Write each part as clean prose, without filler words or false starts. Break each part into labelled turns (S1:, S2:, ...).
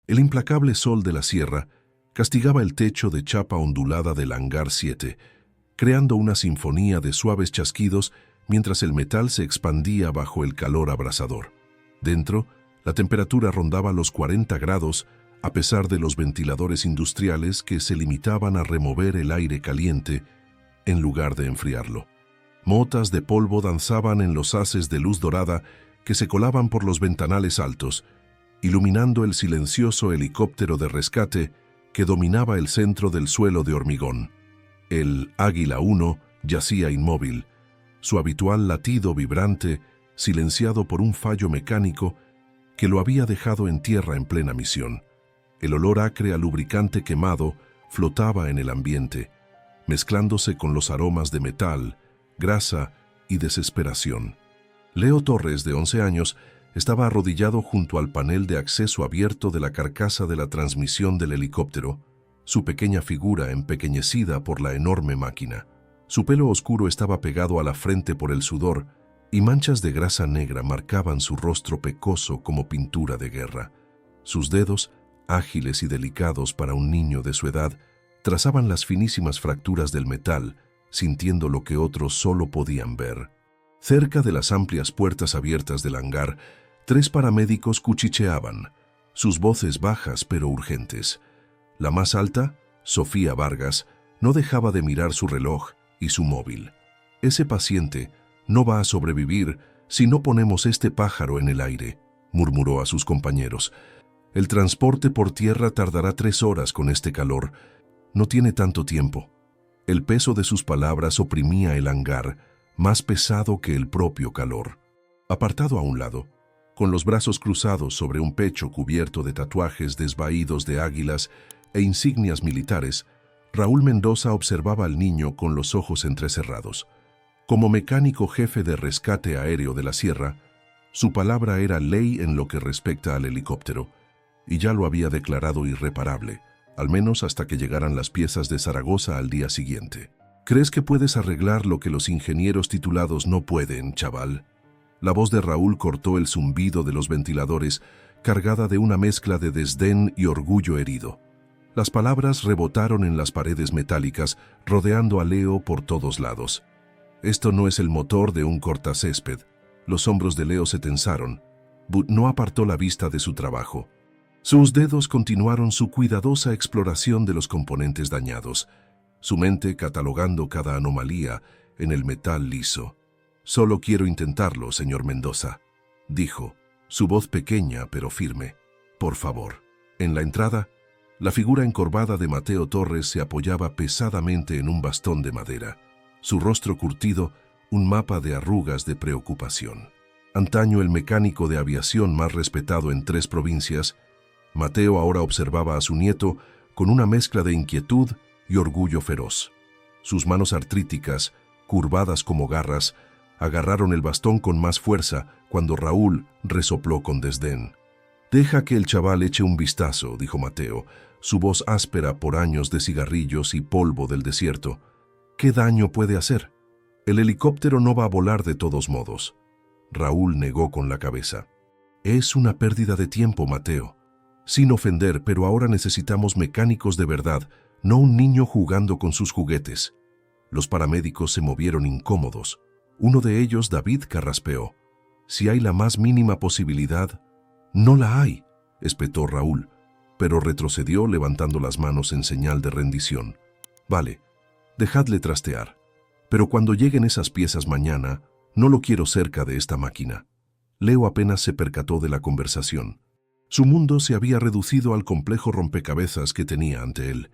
S1: El implacable sol de la sierra castigaba el techo de chapa ondulada del hangar 7, creando una sinfonía de suaves chasquidos mientras el metal se expandía bajo el calor abrasador. Dentro, la temperatura rondaba los 40 grados a pesar de los ventiladores industriales que se limitaban a remover el aire caliente en lugar de enfriarlo. Motas de polvo danzaban en los haces de luz dorada que se colaban por los ventanales altos, iluminando el silencioso helicóptero de rescate que dominaba el centro del suelo de hormigón. El Águila 1 yacía inmóvil, su habitual latido vibrante silenciado por un fallo mecánico que lo había dejado en tierra en plena misión. El olor acre a lubricante quemado flotaba en el ambiente, mezclándose con los aromas de metal, grasa y desesperación. Leo Torres, de 11 años, estaba arrodillado junto al panel de acceso abierto de la carcasa de la transmisión del helicóptero, su pequeña figura empequeñecida por la enorme máquina. Su pelo oscuro estaba pegado a la frente por el sudor y manchas de grasa negra marcaban su rostro pecoso como pintura de guerra. Sus dedos, ágiles y delicados para un niño de su edad, trazaban las finísimas fracturas del metal, sintiendo lo que otros solo podían ver. Cerca de las amplias puertas abiertas del hangar, 3 paramédicos cuchicheaban, sus voces bajas pero urgentes. La más alta, Sofía Vargas, no dejaba de mirar su reloj y su móvil. «Ese paciente no va a sobrevivir si no ponemos este pájaro en el aire», murmuró a sus compañeros. «El transporte por tierra tardará 3 horas con este calor. No tiene tanto tiempo». El peso de sus palabras oprimía el hangar, más pesado que el propio calor. Apartado a un lado, con los brazos cruzados sobre un pecho cubierto de tatuajes desvaídos de águilas e insignias militares, Raúl Mendoza observaba al niño con los ojos entrecerrados. Como mecánico jefe de rescate aéreo de la sierra, su palabra era ley en lo que respecta al helicóptero, y ya lo había declarado irreparable, al menos hasta que llegaran las piezas de Zaragoza al día siguiente. «¿Crees que puedes arreglar lo que los ingenieros titulados no pueden, chaval?». La voz de Raúl cortó el zumbido de los ventiladores, cargada de una mezcla de desdén y orgullo herido. Las palabras rebotaron en las paredes metálicas, rodeando a Leo por todos lados. «Esto no es el motor de un cortacésped». Los hombros de Leo se tensaron. But no apartó la vista de su trabajo. Sus dedos continuaron su cuidadosa exploración de los componentes dañados, su mente catalogando cada anomalía en el metal liso. «Solo quiero intentarlo, señor Mendoza», dijo, su voz pequeña pero firme. «Por favor». En la entrada, la figura encorvada de Mateo Torres se apoyaba pesadamente en un bastón de madera, su rostro curtido, un mapa de arrugas de preocupación. Antaño el mecánico de aviación más respetado en 3 provincias, Mateo ahora observaba a su nieto con una mezcla de inquietud y orgullo feroz. Sus manos artríticas, curvadas como garras, agarraron el bastón con más fuerza cuando Raúl resopló con desdén. «Deja que el chaval eche un vistazo», dijo Mateo, su voz áspera por años de cigarrillos y polvo del desierto. «¿Qué daño puede hacer? El helicóptero no va a volar de todos modos». Raúl negó con la cabeza. «Es una pérdida de tiempo, Mateo. Sin ofender, pero ahora necesitamos mecánicos de verdad, no un niño jugando con sus juguetes». Los paramédicos se movieron incómodos. Uno de ellos, David, carraspeó. «Si hay la más mínima posibilidad». «No la hay», espetó Raúl, pero retrocedió levantando las manos en señal de rendición. «Vale, dejadle trastear. Pero cuando lleguen esas piezas mañana, no lo quiero cerca de esta máquina». Leo apenas se percató de la conversación. Su mundo se había reducido al complejo rompecabezas que tenía ante él,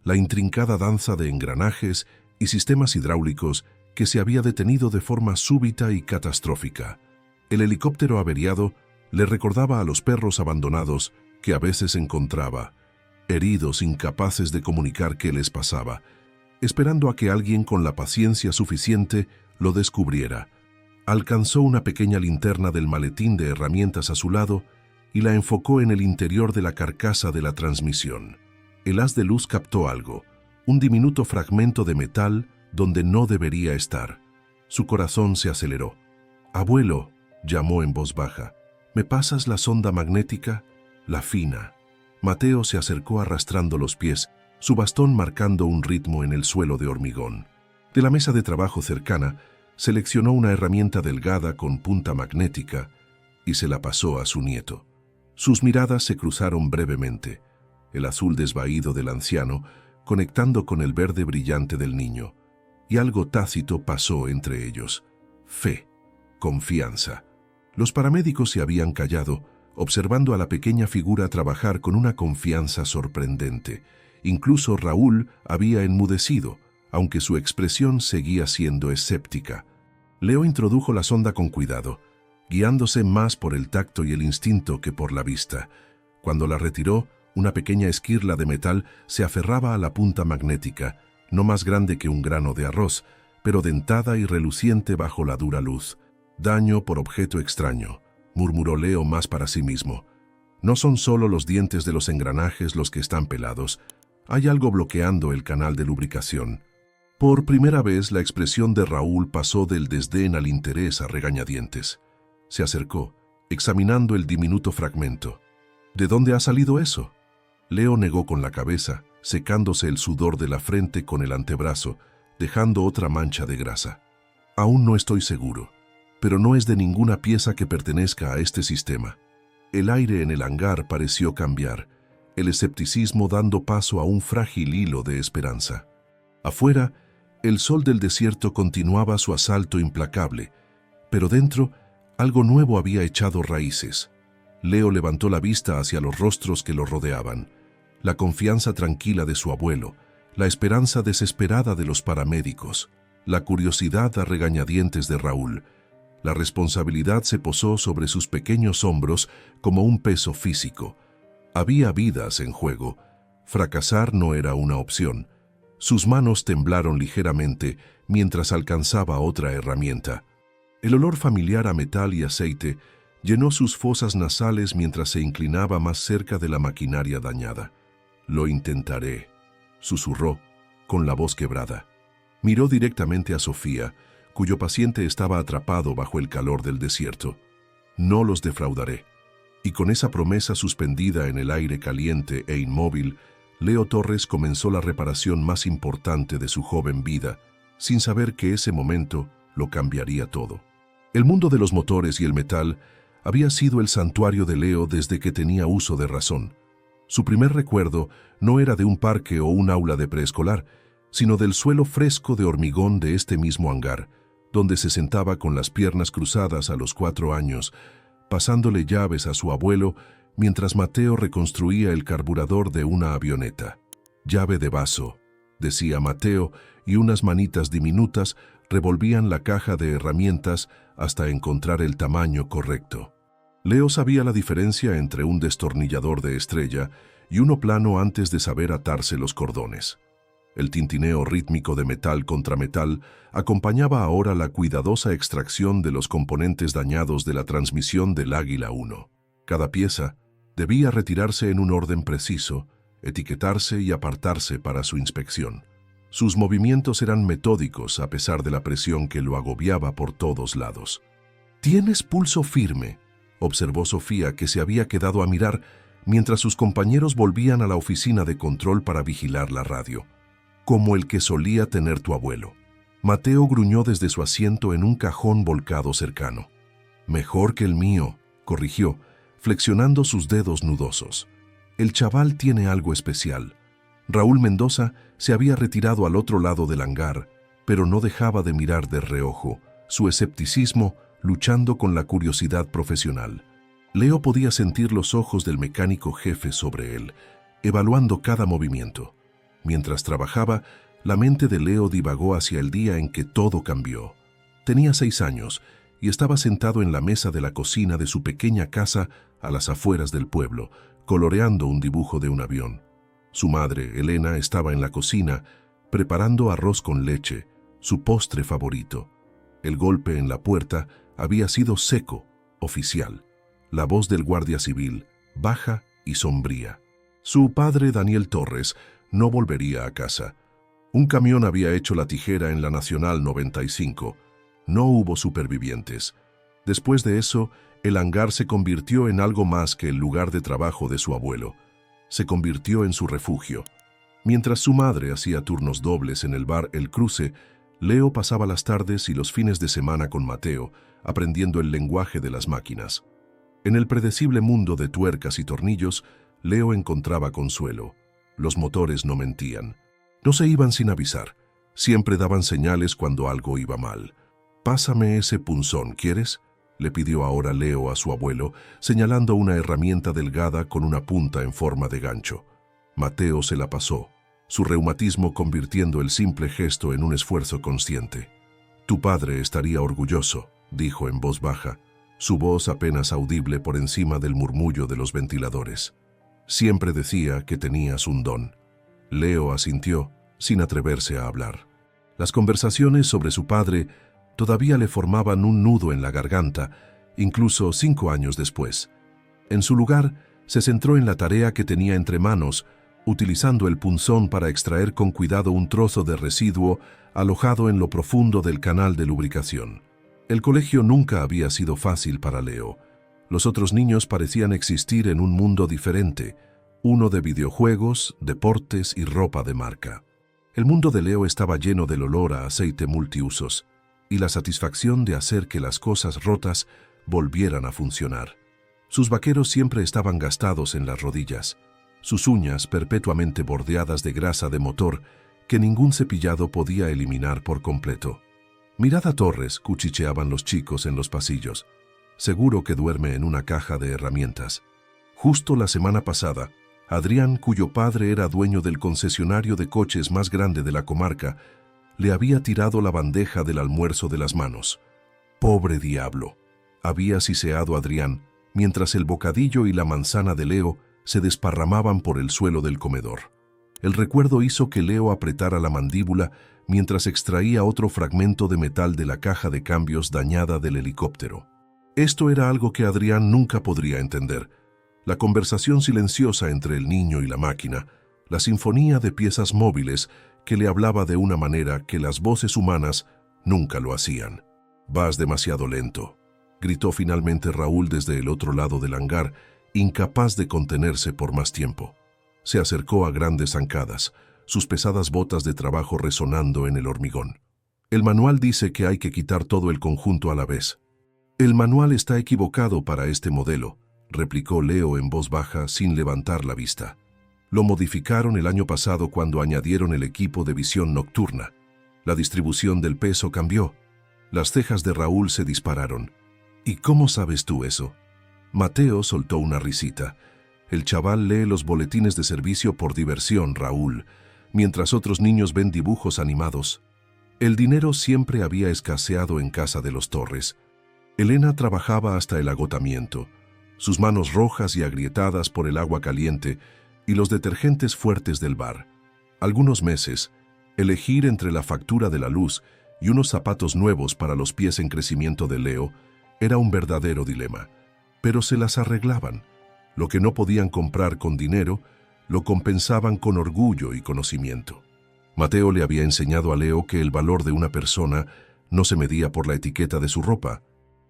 S1: la intrincada danza de engranajes y sistemas hidráulicos que se había detenido de forma súbita y catastrófica. El helicóptero averiado le recordaba a los perros abandonados que a veces encontraba, heridos, incapaces de comunicar qué les pasaba, esperando a que alguien con la paciencia suficiente lo descubriera. Alcanzó una pequeña linterna del maletín de herramientas a su lado y la enfocó en el interior de la carcasa de la transmisión. El haz de luz captó algo, un diminuto fragmento de metal donde no debería estar. Su corazón se aceleró. «Abuelo», llamó en voz baja, «¿me pasas la sonda magnética? La fina». Mateo se acercó arrastrando los pies, su bastón marcando un ritmo en el suelo de hormigón. De la mesa de trabajo cercana, seleccionó una herramienta delgada con punta magnética y se la pasó a su nieto. Sus miradas se cruzaron brevemente, el azul desvaído del anciano conectando con el verde brillante del niño, y algo tácito pasó entre ellos. Fe, confianza. Los paramédicos se habían callado, observando a la pequeña figura trabajar con una confianza sorprendente. Incluso Raúl había enmudecido, aunque su expresión seguía siendo escéptica. Leo introdujo la sonda con cuidado, guiándose más por el tacto y el instinto que por la vista. Cuando la retiró, una pequeña esquirla de metal se aferraba a la punta magnética, no más grande que un grano de arroz, pero dentada y reluciente bajo la dura luz. Daño por objeto extraño, murmuró Leo más para sí mismo. No son solo los dientes de los engranajes los que están pelados, hay algo bloqueando el canal de lubricación. Por primera vez la expresión de Raúl pasó del desdén al interés a regañadientes. Se acercó, examinando el diminuto fragmento. ¿De dónde ha salido eso? Leo negó con la cabeza, secándose el sudor de la frente con el antebrazo, dejando otra mancha de grasa. Aún no estoy seguro, pero no es de ninguna pieza que pertenezca a este sistema. El aire en el hangar pareció cambiar, el escepticismo dando paso a un frágil hilo de esperanza. Afuera, el sol del desierto continuaba su asalto implacable, pero dentro, algo nuevo había echado raíces. Leo levantó la vista hacia los rostros que lo rodeaban. La confianza tranquila de su abuelo, la esperanza desesperada de los paramédicos, la curiosidad a regañadientes de Raúl. La responsabilidad se posó sobre sus pequeños hombros como un peso físico. Había vidas en juego. Fracasar no era una opción. Sus manos temblaron ligeramente mientras alcanzaba otra herramienta. El olor familiar a metal y aceite llenó sus fosas nasales mientras se inclinaba más cerca de la maquinaria dañada. «Lo intentaré», susurró, con la voz quebrada. Miró directamente a Sofía, cuyo paciente estaba atrapado bajo el calor del desierto. «No los defraudaré». Y con esa promesa suspendida en el aire caliente e inmóvil, Leo Torres comenzó la reparación más importante de su joven vida, sin saber que ese momento lo cambiaría todo. El mundo de los motores y el metal había sido el santuario de Leo desde que tenía uso de razón. Su primer recuerdo no era de un parque o un aula de preescolar, sino del suelo fresco de hormigón de este mismo hangar, donde se sentaba con las piernas cruzadas a los 4 años, pasándole llaves a su abuelo mientras Mateo reconstruía el carburador de una avioneta. «Llave de vaso», decía Mateo, y unas manitas diminutas revolvían la caja de herramientas hasta encontrar el tamaño correcto. Leo sabía la diferencia entre un destornillador de estrella y uno plano antes de saber atarse los cordones. El tintineo rítmico de metal contra metal acompañaba ahora la cuidadosa extracción de los componentes dañados de la transmisión del Águila 1. Cada pieza debía retirarse en un orden preciso, etiquetarse y apartarse para su inspección. Sus movimientos eran metódicos a pesar de la presión que lo agobiaba por todos lados. «Tienes pulso firme», observó Sofía, que se había quedado a mirar mientras sus compañeros volvían a la oficina de control para vigilar la radio. «Como el que solía tener tu abuelo». Mateo gruñó desde su asiento en un cajón volcado cercano. «Mejor que el mío», corrigió, flexionando sus dedos nudosos. «El chaval tiene algo especial». Raúl Mendoza se había retirado al otro lado del hangar, pero no dejaba de mirar de reojo, su escepticismo luchando con la curiosidad profesional. Leo podía sentir los ojos del mecánico jefe sobre él, evaluando cada movimiento. Mientras trabajaba, la mente de Leo divagó hacia el día en que todo cambió. Tenía 6 años y estaba sentado en la mesa de la cocina de su pequeña casa a las afueras del pueblo, coloreando un dibujo de un avión. Su madre, Elena, estaba en la cocina, preparando arroz con leche, su postre favorito. El golpe en la puerta había sido seco, oficial. La voz del guardia civil, baja y sombría. Su padre, Daniel Torres, no volvería a casa. Un camión había hecho la tijera en la Nacional 95. No hubo supervivientes. Después de eso, el hangar se convirtió en algo más que el lugar de trabajo de su abuelo. se convirtió en su refugio. Mientras su madre hacía turnos dobles en el bar El Cruce, Leo pasaba las tardes y los fines de semana con Mateo, aprendiendo el lenguaje de las máquinas. En el predecible mundo de tuercas y tornillos, Leo encontraba consuelo. Los motores no mentían. No se iban sin avisar. Siempre daban señales cuando algo iba mal. «Pásame ese punzón, ¿quieres?», le pidió ahora Leo a su abuelo, señalando una herramienta delgada con una punta en forma de gancho. Mateo se la pasó, su reumatismo convirtiendo el simple gesto en un esfuerzo consciente. «Tu padre estaría orgulloso», dijo en voz baja, su voz apenas audible por encima del murmullo de los ventiladores. «Siempre decía que tenías un don». Leo asintió, sin atreverse a hablar. Las conversaciones sobre su padre todavía le formaban un nudo en la garganta, incluso 5 años después. En su lugar, se centró en la tarea que tenía entre manos, utilizando el punzón para extraer con cuidado un trozo de residuo alojado en lo profundo del canal de lubricación. El colegio nunca había sido fácil para Leo. Los otros niños parecían existir en un mundo diferente, uno de videojuegos, deportes y ropa de marca. El mundo de Leo estaba lleno del olor a aceite multiusos y la satisfacción de hacer que las cosas rotas volvieran a funcionar. Sus vaqueros siempre estaban gastados en las rodillas, sus uñas perpetuamente bordeadas de grasa de motor que ningún cepillado podía eliminar por completo. «Mirad a Torres», cuchicheaban los chicos en los pasillos. «Seguro que duerme en una caja de herramientas». Justo la semana pasada, Adrián, cuyo padre era dueño del concesionario de coches más grande de la comarca, le había tirado la bandeja del almuerzo de las manos. «Pobre diablo», había siseado Adrián, mientras el bocadillo y la manzana de Leo se desparramaban por el suelo del comedor. El recuerdo hizo que Leo apretara la mandíbula mientras extraía otro fragmento de metal de la caja de cambios dañada del helicóptero. Esto era algo que Adrián nunca podría entender. La conversación silenciosa entre el niño y la máquina, la sinfonía de piezas móviles que le hablaba de una manera que las voces humanas nunca lo hacían. «Vas demasiado lento», gritó finalmente Raúl desde el otro lado del hangar, incapaz de contenerse por más tiempo. Se acercó a grandes zancadas, sus pesadas botas de trabajo resonando en el hormigón. «El manual dice que hay que quitar todo el conjunto a la vez». «El manual está equivocado para este modelo», replicó Leo en voz baja sin levantar la vista. «Lo modificaron el año pasado cuando añadieron el equipo de visión nocturna. La distribución del peso cambió». Las cejas de Raúl se dispararon. «¿Y cómo sabes tú eso?» Mateo soltó una risita. «El chaval lee los boletines de servicio por diversión, Raúl, mientras otros niños ven dibujos animados». El dinero siempre había escaseado en casa de los Torres. Elena trabajaba hasta el agotamiento, sus manos rojas y agrietadas por el agua caliente y los detergentes fuertes del bar. Algunos meses, elegir entre la factura de la luz y unos zapatos nuevos para los pies en crecimiento de Leo era un verdadero dilema, pero se las arreglaban. Lo que no podían comprar con dinero, lo compensaban con orgullo y conocimiento. Mateo le había enseñado a Leo que el valor de una persona no se medía por la etiqueta de su ropa,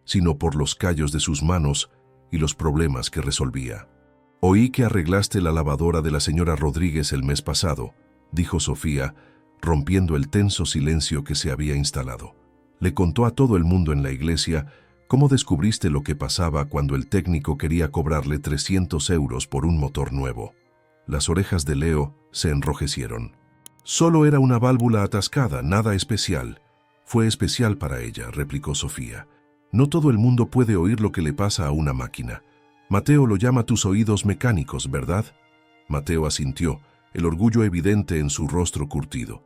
S1: sino por los callos de sus manos y los problemas que resolvía. «Oí que arreglaste la lavadora de la señora Rodríguez el mes pasado», dijo Sofía, rompiendo el tenso silencio que se había instalado. Le contó a todo el mundo en la iglesia cómo descubriste lo que pasaba cuando el técnico quería cobrarle 300 euros por un motor nuevo. Las orejas de Leo se enrojecieron. «Solo era una válvula atascada, nada especial». «Fue especial para ella», replicó Sofía. «No todo el mundo puede oír lo que le pasa a una máquina. Mateo lo llama tus oídos mecánicos, ¿verdad?» Mateo asintió, el orgullo evidente en su rostro curtido.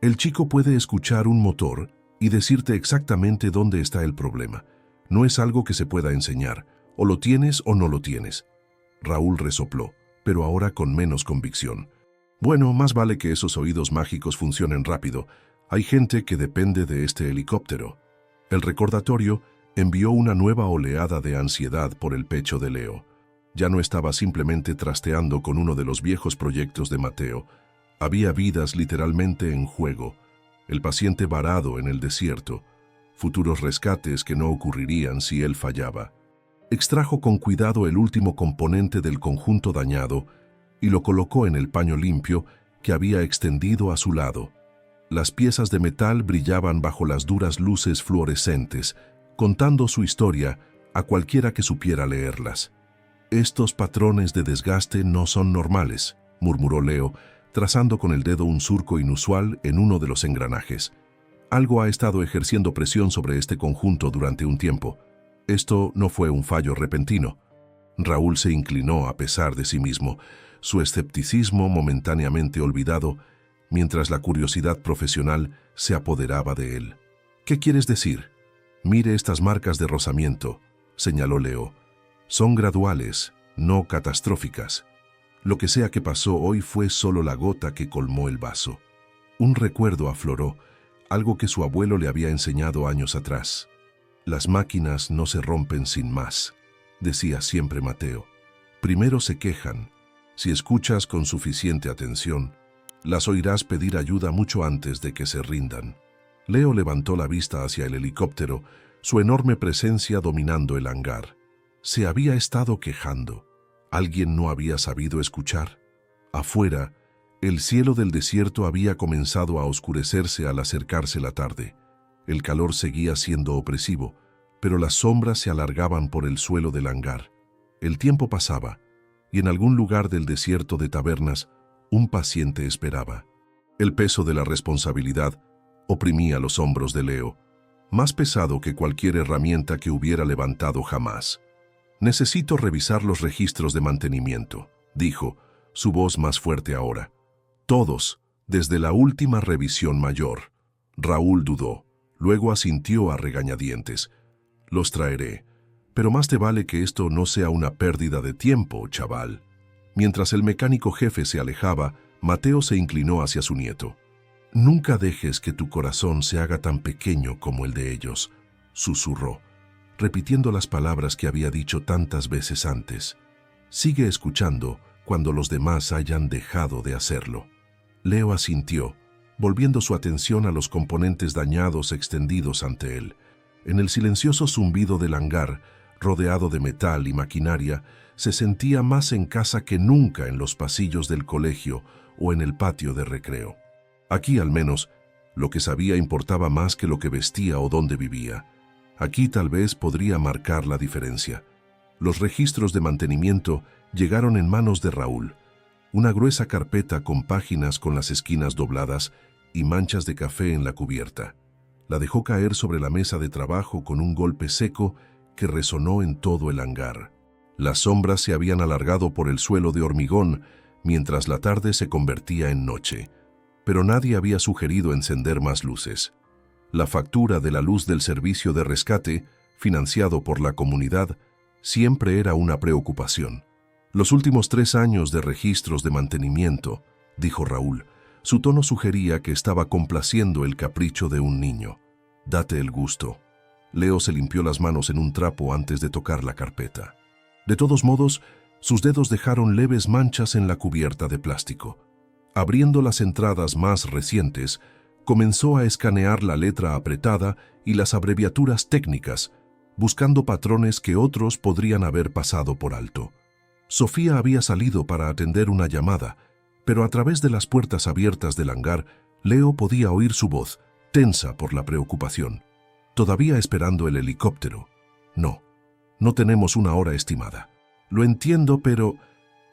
S1: «El chico puede escuchar un motor y decirte exactamente dónde está el problema. No es algo que se pueda enseñar. O lo tienes o no lo tienes». Raúl resopló, pero ahora con menos convicción. «Bueno, más vale que esos oídos mágicos funcionen rápido. Hay gente que depende de este helicóptero». El recordatorio envió una nueva oleada de ansiedad por el pecho de Leo. Ya no estaba simplemente trasteando con uno de los viejos proyectos de Mateo. Había vidas literalmente en juego. El paciente varado en el desierto. Futuros rescates que no ocurrirían si él fallaba. Extrajo con cuidado el último componente del conjunto dañado y lo colocó en el paño limpio que había extendido a su lado. Las piezas de metal brillaban bajo las duras luces fluorescentes, contando su historia a cualquiera que supiera leerlas. «Estos patrones de desgaste no son normales», murmuró Leo, trazando con el dedo un surco inusual en uno de los engranajes. «Algo ha estado ejerciendo presión sobre este conjunto durante un tiempo. Esto no fue un fallo repentino». Raúl se inclinó a pesar de sí mismo, su escepticismo momentáneamente olvidado, mientras la curiosidad profesional se apoderaba de él. «¿Qué quieres decir?» «Mire estas marcas de rozamiento», señaló Leo. «Son graduales, no catastróficas. Lo que sea que pasó hoy fue solo la gota que colmó el vaso». Un recuerdo afloró, algo que su abuelo le había enseñado años atrás. «Las máquinas no se rompen sin más», decía siempre Mateo. «Primero se quejan. Si escuchas con suficiente atención, las oirás pedir ayuda mucho antes de que se rindan». Leo levantó la vista hacia el helicóptero, su enorme presencia dominando el hangar. Se había estado quejando. ¿Alguien no había sabido escuchar? Afuera, el cielo del desierto había comenzado a oscurecerse al acercarse la tarde. El calor seguía siendo opresivo, pero las sombras se alargaban por el suelo del hangar. El tiempo pasaba, y en algún lugar del desierto de Tabernas, un paciente esperaba. El peso de la responsabilidad oprimía los hombros de Leo, más pesado que cualquier herramienta que hubiera levantado jamás. «Necesito revisar los registros de mantenimiento», dijo, su voz más fuerte ahora. «Todos, desde la última revisión mayor». Raúl dudó, luego asintió a regañadientes. «Los traeré, pero más te vale que esto no sea una pérdida de tiempo, chaval». Mientras el mecánico jefe se alejaba, Mateo se inclinó hacia su nieto. «Nunca dejes que tu corazón se haga tan pequeño como el de ellos», susurró, repitiendo las palabras que había dicho tantas veces antes. «Sigue escuchando cuando los demás hayan dejado de hacerlo». Leo asintió, volviendo su atención a los componentes dañados extendidos ante él. En el silencioso zumbido del hangar, rodeado de metal y maquinaria, se sentía más en casa que nunca en los pasillos del colegio o en el patio de recreo. Aquí, al menos, lo que sabía importaba más que lo que vestía o dónde vivía. Aquí tal vez podría marcar la diferencia. Los registros de mantenimiento llegaron en manos de Raúl. Una gruesa carpeta con páginas con las esquinas dobladas y manchas de café en la cubierta. La dejó caer sobre la mesa de trabajo con un golpe seco que resonó en todo el hangar. Las sombras se habían alargado por el suelo de hormigón mientras la tarde se convertía en noche, pero nadie había sugerido encender más luces. La factura de la luz del servicio de rescate, financiado por la comunidad, siempre era una preocupación. «Los últimos 3 años de registros de mantenimiento», dijo Raúl. Su tono sugería que estaba complaciendo el capricho de un niño. «Date el gusto». Leo se limpió las manos en un trapo antes de tocar la carpeta. De todos modos, sus dedos dejaron leves manchas en la cubierta de plástico. Abriendo las entradas más recientes, comenzó a escanear la letra apretada y las abreviaturas técnicas, buscando patrones que otros podrían haber pasado por alto. Sofía había salido para atender una llamada, pero a través de las puertas abiertas del hangar, Leo podía oír su voz, tensa por la preocupación. «Todavía esperando el helicóptero». No tenemos una hora estimada». «Lo entiendo, pero…»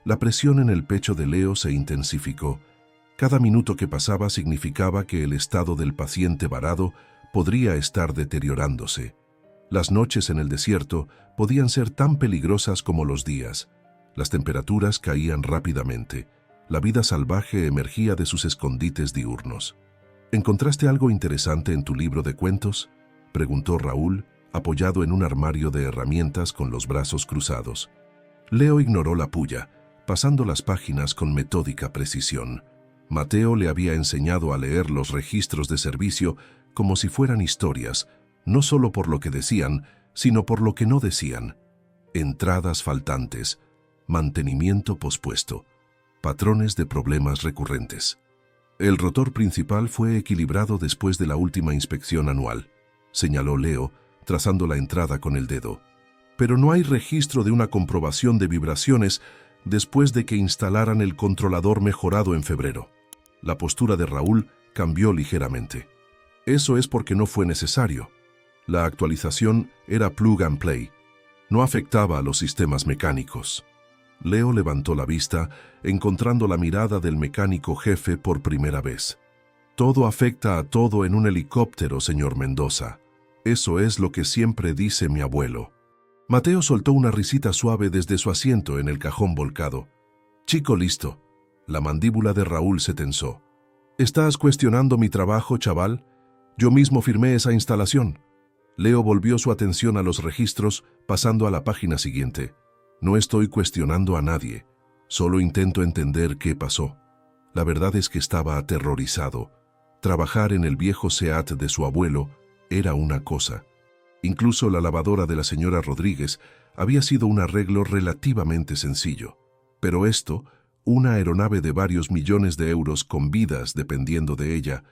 S1: La presión en el pecho de Leo se intensificó. Cada minuto que pasaba significaba que el estado del paciente varado podría estar deteriorándose. Las noches en el desierto podían ser tan peligrosas como los días. Las temperaturas caían rápidamente. La vida salvaje emergía de sus escondites diurnos. «¿Encontraste algo interesante en tu libro de cuentos?», preguntó Raúl, apoyado en un armario de herramientas con los brazos cruzados. Leo ignoró la puya, pasando las páginas con metódica precisión. Mateo le había enseñado a leer los registros de servicio como si fueran historias, no solo por lo que decían, sino por lo que no decían. Entradas faltantes, mantenimiento pospuesto, patrones de problemas recurrentes. «El rotor principal fue equilibrado después de la última inspección anual», señaló Leo, trazando la entrada con el dedo. «Pero no hay registro de una comprobación de vibraciones después de que instalaran el controlador mejorado en febrero. La postura de Raúl cambió ligeramente. Eso es porque no fue necesario. La actualización era plug and play. No afectaba a los sistemas mecánicos. Leo levantó la vista, encontrando la mirada del mecánico jefe por primera vez. Todo afecta a todo en un helicóptero, señor Mendoza. Eso es lo que siempre dice mi abuelo. Mateo soltó una risita suave desde su asiento en el cajón volcado. Chico listo. La mandíbula de Raúl se tensó. ¿Estás cuestionando mi trabajo, chaval? Yo mismo firmé esa instalación. Leo volvió su atención a los registros, pasando a la página siguiente. No estoy cuestionando a nadie. Solo intento entender qué pasó. La verdad es que estaba aterrorizado. Trabajar en el viejo SEAT de su abuelo era una cosa. Incluso la lavadora de la señora Rodríguez había sido un arreglo relativamente sencillo. Pero esto, una aeronave de varios millones de euros con vidas dependiendo de ella,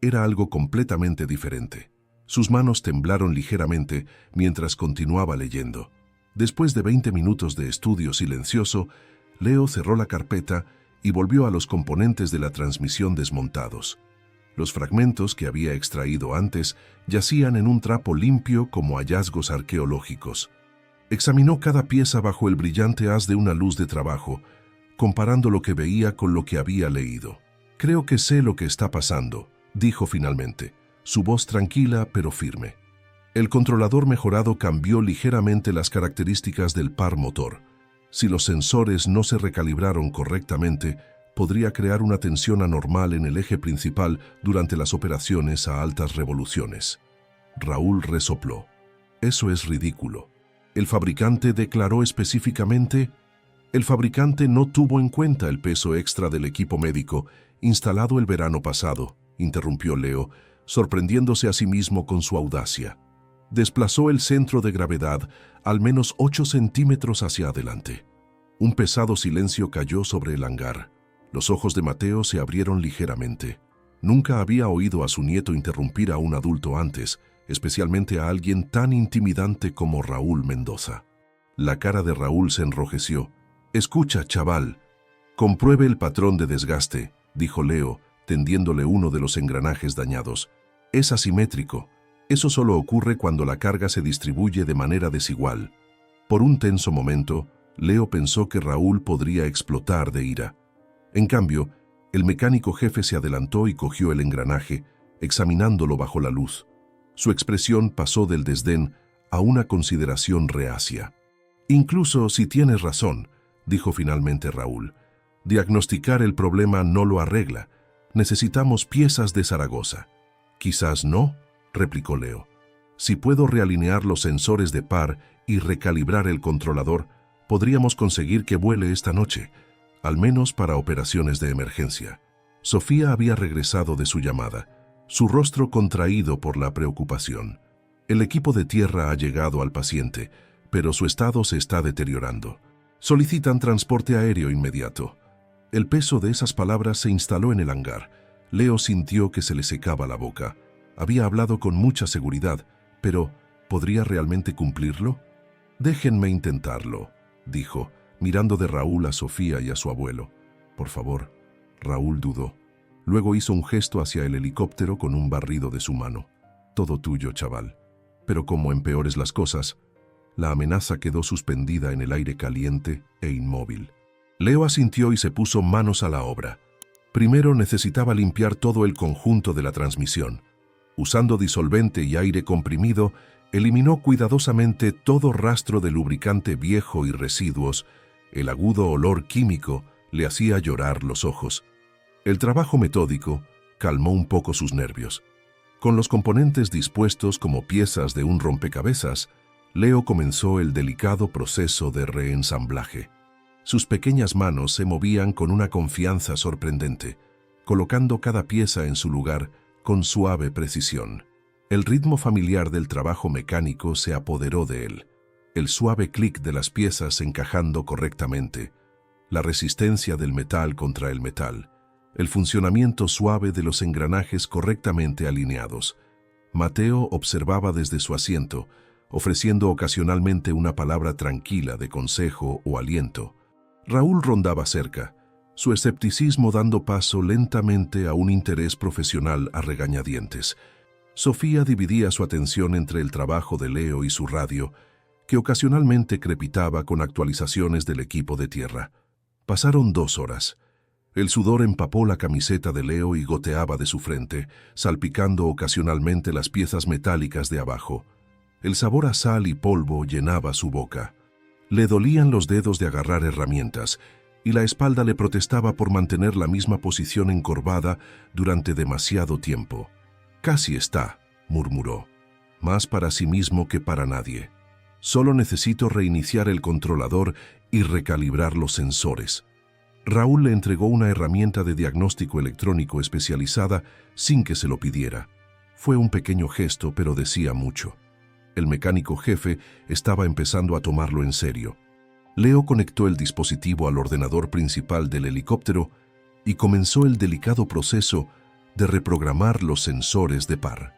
S1: era algo completamente diferente. Sus manos temblaron ligeramente mientras continuaba leyendo. Después de 20 minutos de estudio silencioso, Leo cerró la carpeta y volvió a los componentes de la transmisión desmontados. Los fragmentos que había extraído antes yacían en un trapo limpio como hallazgos arqueológicos. Examinó cada pieza bajo el brillante haz de una luz de trabajo, comparando lo que veía con lo que había leído. «Creo que sé lo que está pasando», dijo finalmente, su voz tranquila pero firme. El controlador mejorado cambió ligeramente las características del par motor. Si los sensores no se recalibraron correctamente, podría crear una tensión anormal en el eje principal durante las operaciones a altas revoluciones. Raúl resopló. Eso es ridículo. El fabricante declaró específicamente: el fabricante no tuvo en cuenta el peso extra del equipo médico instalado el verano pasado, interrumpió Leo, sorprendiéndose a sí mismo con su audacia. Desplazó el centro de gravedad al menos 8 centímetros hacia adelante. Un pesado silencio cayó sobre el hangar. Los ojos de Mateo se abrieron ligeramente. Nunca había oído a su nieto interrumpir a un adulto antes, especialmente a alguien tan intimidante como Raúl Mendoza. La cara de Raúl se enrojeció. «Escucha, chaval. Compruebe el patrón de desgaste», dijo Leo, tendiéndole uno de los engranajes dañados. «Es asimétrico. Eso solo ocurre cuando la carga se distribuye de manera desigual». Por un tenso momento, Leo pensó que Raúl podría explotar de ira. En cambio, el mecánico jefe se adelantó y cogió el engranaje, examinándolo bajo la luz. Su expresión pasó del desdén a una consideración reacia. «Incluso si tienes razón», dijo finalmente Raúl, «diagnosticar el problema no lo arregla. Necesitamos piezas de Zaragoza». «Quizás no», replicó Leo. «Si puedo realinear los sensores de par y recalibrar el controlador, podríamos conseguir que vuele esta noche, al menos para operaciones de emergencia». Sofía había regresado de su llamada, su rostro contraído por la preocupación. «El equipo de tierra ha llegado al paciente, pero su estado se está deteriorando. Solicitan transporte aéreo inmediato». El peso de esas palabras se instaló en el hangar. Leo sintió que se le secaba la boca. Había hablado con mucha seguridad, pero ¿podría realmente cumplirlo? «Déjenme intentarlo», dijo, mirando de Raúl a Sofía y a su abuelo. «Por favor». Raúl dudó. Luego hizo un gesto hacia el helicóptero con un barrido de su mano. «Todo tuyo, chaval». Pero como empeores las cosas, la amenaza quedó suspendida en el aire caliente e inmóvil. Leo asintió y se puso manos a la obra. Primero necesitaba limpiar todo el conjunto de la transmisión. Usando disolvente y aire comprimido, eliminó cuidadosamente todo rastro de lubricante viejo y residuos. El agudo olor químico le hacía llorar los ojos. El trabajo metódico calmó un poco sus nervios. Con los componentes dispuestos como piezas de un rompecabezas, Leo comenzó el delicado proceso de reensamblaje. Sus pequeñas manos se movían con una confianza sorprendente, colocando cada pieza en su lugar con suave precisión. El ritmo familiar del trabajo mecánico se apoderó de él. El suave clic de las piezas encajando correctamente, la resistencia del metal contra el metal, el funcionamiento suave de los engranajes correctamente alineados. Mateo observaba desde su asiento, ofreciendo ocasionalmente una palabra tranquila de consejo o aliento. Raúl rondaba cerca, su escepticismo dando paso lentamente a un interés profesional a regañadientes. Sofía dividía su atención entre el trabajo de Leo y su radio, que ocasionalmente crepitaba con actualizaciones del equipo de tierra. Pasaron 2 horas. El sudor empapó la camiseta de Leo y goteaba de su frente, salpicando ocasionalmente las piezas metálicas de abajo. El sabor a sal y polvo llenaba su boca. Le dolían los dedos de agarrar herramientas, y la espalda le protestaba por mantener la misma posición encorvada durante demasiado tiempo. «Casi está», murmuró, más para sí mismo que para nadie. «Solo necesito reiniciar el controlador y recalibrar los sensores». Raúl le entregó una herramienta de diagnóstico electrónico especializada sin que se lo pidiera. Fue un pequeño gesto, pero decía mucho. El mecánico jefe estaba empezando a tomarlo en serio. Leo conectó el dispositivo al ordenador principal del helicóptero y comenzó el delicado proceso de reprogramar los sensores de par.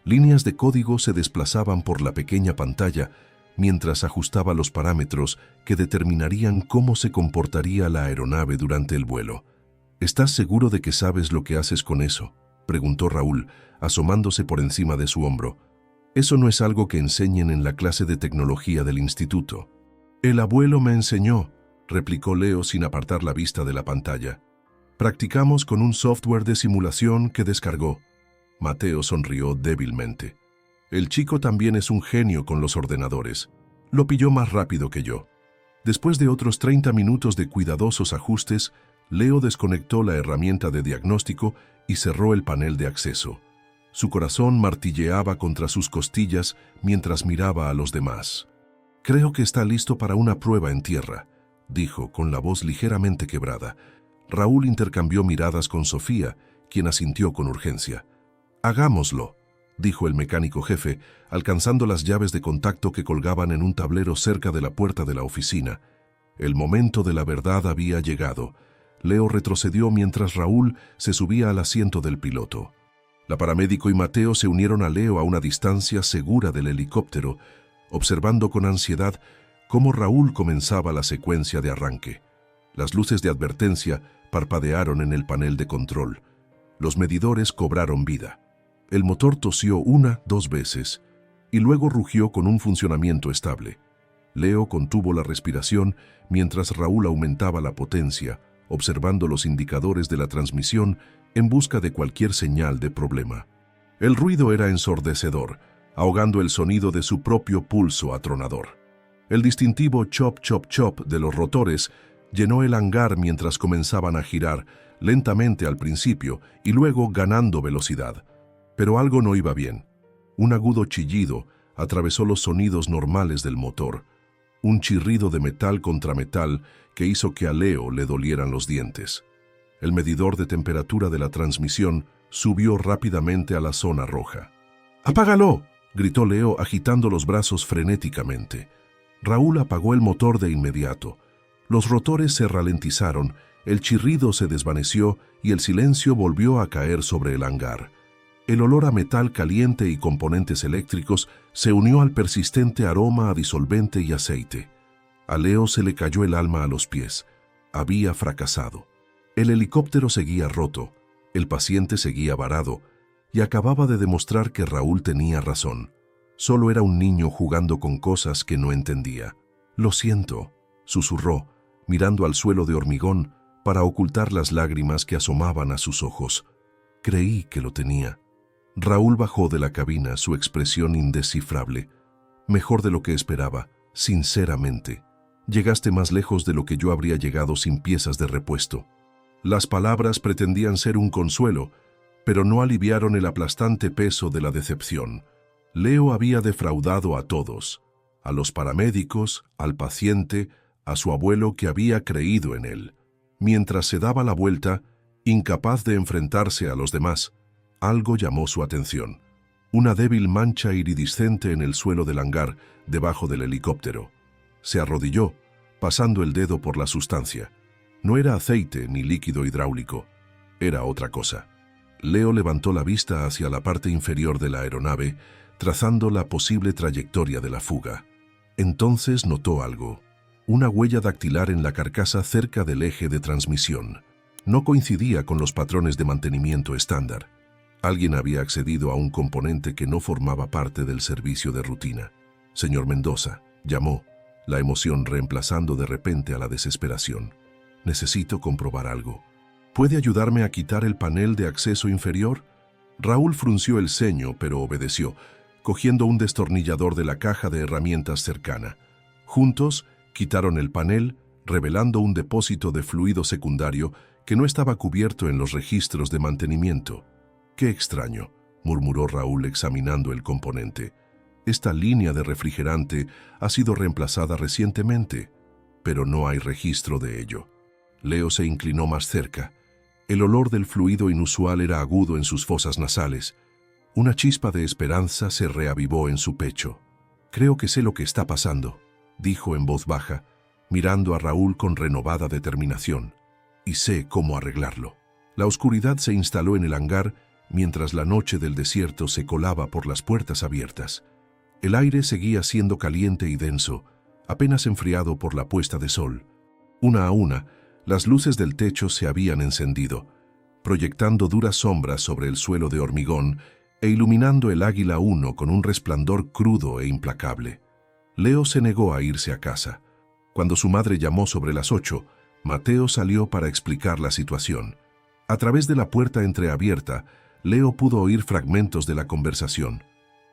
S1: Líneas de código se desplazaban por la pequeña pantalla mientras ajustaba los parámetros que determinarían cómo se comportaría la aeronave durante el vuelo. «¿Estás seguro de que sabes lo que haces con eso?», preguntó Raúl, asomándose por encima de su hombro. «Eso no es algo que enseñen en la clase de tecnología del instituto». «El abuelo me enseñó», replicó Leo sin apartar la vista de la pantalla. «Practicamos con un software de simulación que descargó». Mateo sonrió débilmente. «El chico también es un genio con los ordenadores. Lo pilló más rápido que yo». Después de otros 30 minutos de cuidadosos ajustes, Leo desconectó la herramienta de diagnóstico y cerró el panel de acceso. Su corazón martilleaba contra sus costillas mientras miraba a los demás. «Creo que está listo para una prueba en tierra», dijo con la voz ligeramente quebrada. Raúl intercambió miradas con Sofía, quien asintió con urgencia. «Hagámoslo», dijo el mecánico jefe, alcanzando las llaves de contacto que colgaban en un tablero cerca de la puerta de la oficina. El momento de la verdad había llegado. Leo retrocedió mientras Raúl se subía al asiento del piloto. La paramédico y Mateo se unieron a Leo a una distancia segura del helicóptero, observando con ansiedad cómo Raúl comenzaba la secuencia de arranque. Las luces de advertencia parpadearon en el panel de control. Los medidores cobraron vida. El motor tosió 1-2 veces y luego rugió con un funcionamiento estable. Leo contuvo la respiración mientras Raúl aumentaba la potencia, observando los indicadores de la transmisión en busca de cualquier señal de problema. El ruido era ensordecedor, ahogando el sonido de su propio pulso atronador. El distintivo chop chop chop de los rotores llenó el hangar mientras comenzaban a girar, lentamente al principio y luego ganando velocidad. Pero algo no iba bien. Un agudo chillido atravesó los sonidos normales del motor, un chirrido de metal contra metal que hizo que a Leo le dolieran los dientes. El medidor de temperatura de la transmisión subió rápidamente a la zona roja. «¡Apágalo!», gritó Leo agitando los brazos frenéticamente. Raúl apagó el motor de inmediato. Los rotores se ralentizaron, el chirrido se desvaneció y el silencio volvió a caer sobre el hangar. El olor a metal caliente y componentes eléctricos se unió al persistente aroma a disolvente y aceite. A Leo se le cayó el alma a los pies. Había fracasado. El helicóptero seguía roto, el paciente seguía varado, y acababa de demostrar que Raúl tenía razón. Solo era un niño jugando con cosas que no entendía. «Lo siento», susurró, mirando al suelo de hormigón para ocultar las lágrimas que asomaban a sus ojos. «Creí que lo tenía». Raúl bajó de la cabina, su expresión indescifrable. «Mejor de lo que esperaba, sinceramente. Llegaste más lejos de lo que yo habría llegado sin piezas de repuesto». Las palabras pretendían ser un consuelo, pero no aliviaron el aplastante peso de la decepción. Leo había defraudado a todos, a los paramédicos, al paciente, a su abuelo que había creído en él. Mientras se daba la vuelta, incapaz de enfrentarse a los demás, algo llamó su atención. Una débil mancha iridiscente en el suelo del hangar, debajo del helicóptero. Se arrodilló, pasando el dedo por la sustancia. No era aceite ni líquido hidráulico, era otra cosa. Leo levantó la vista hacia la parte inferior de la aeronave, trazando la posible trayectoria de la fuga. Entonces notó algo, una huella dactilar en la carcasa cerca del eje de transmisión. No coincidía con los patrones de mantenimiento estándar. Alguien había accedido a un componente que no formaba parte del servicio de rutina. «Señor Mendoza», llamó, la emoción reemplazando de repente a la desesperación. «Necesito comprobar algo. ¿Puede ayudarme a quitar el panel de acceso inferior?» Raúl frunció el ceño, pero obedeció, cogiendo un destornillador de la caja de herramientas cercana. Juntos, quitaron el panel, revelando un depósito de fluido secundario que no estaba cubierto en los registros de mantenimiento. «Qué extraño», murmuró Raúl examinando el componente. «Esta línea de refrigerante ha sido reemplazada recientemente, pero no hay registro de ello». Leo se inclinó más cerca. El olor del fluido inusual era agudo en sus fosas nasales. Una chispa de esperanza se reavivó en su pecho. «Creo que sé lo que está pasando», dijo en voz baja, mirando a Raúl con renovada determinación. «Y sé cómo arreglarlo». La oscuridad se instaló en el hangar mientras la noche del desierto se colaba por las puertas abiertas. El aire seguía siendo caliente y denso, apenas enfriado por la puesta de sol. Una a una, las luces del techo se habían encendido, proyectando duras sombras sobre el suelo de hormigón e iluminando el Águila 1 con un resplandor crudo e implacable. Leo se negó a irse a casa. Cuando su madre llamó sobre las 8, Mateo salió para explicar la situación. A través de la puerta entreabierta, Leo pudo oír fragmentos de la conversación.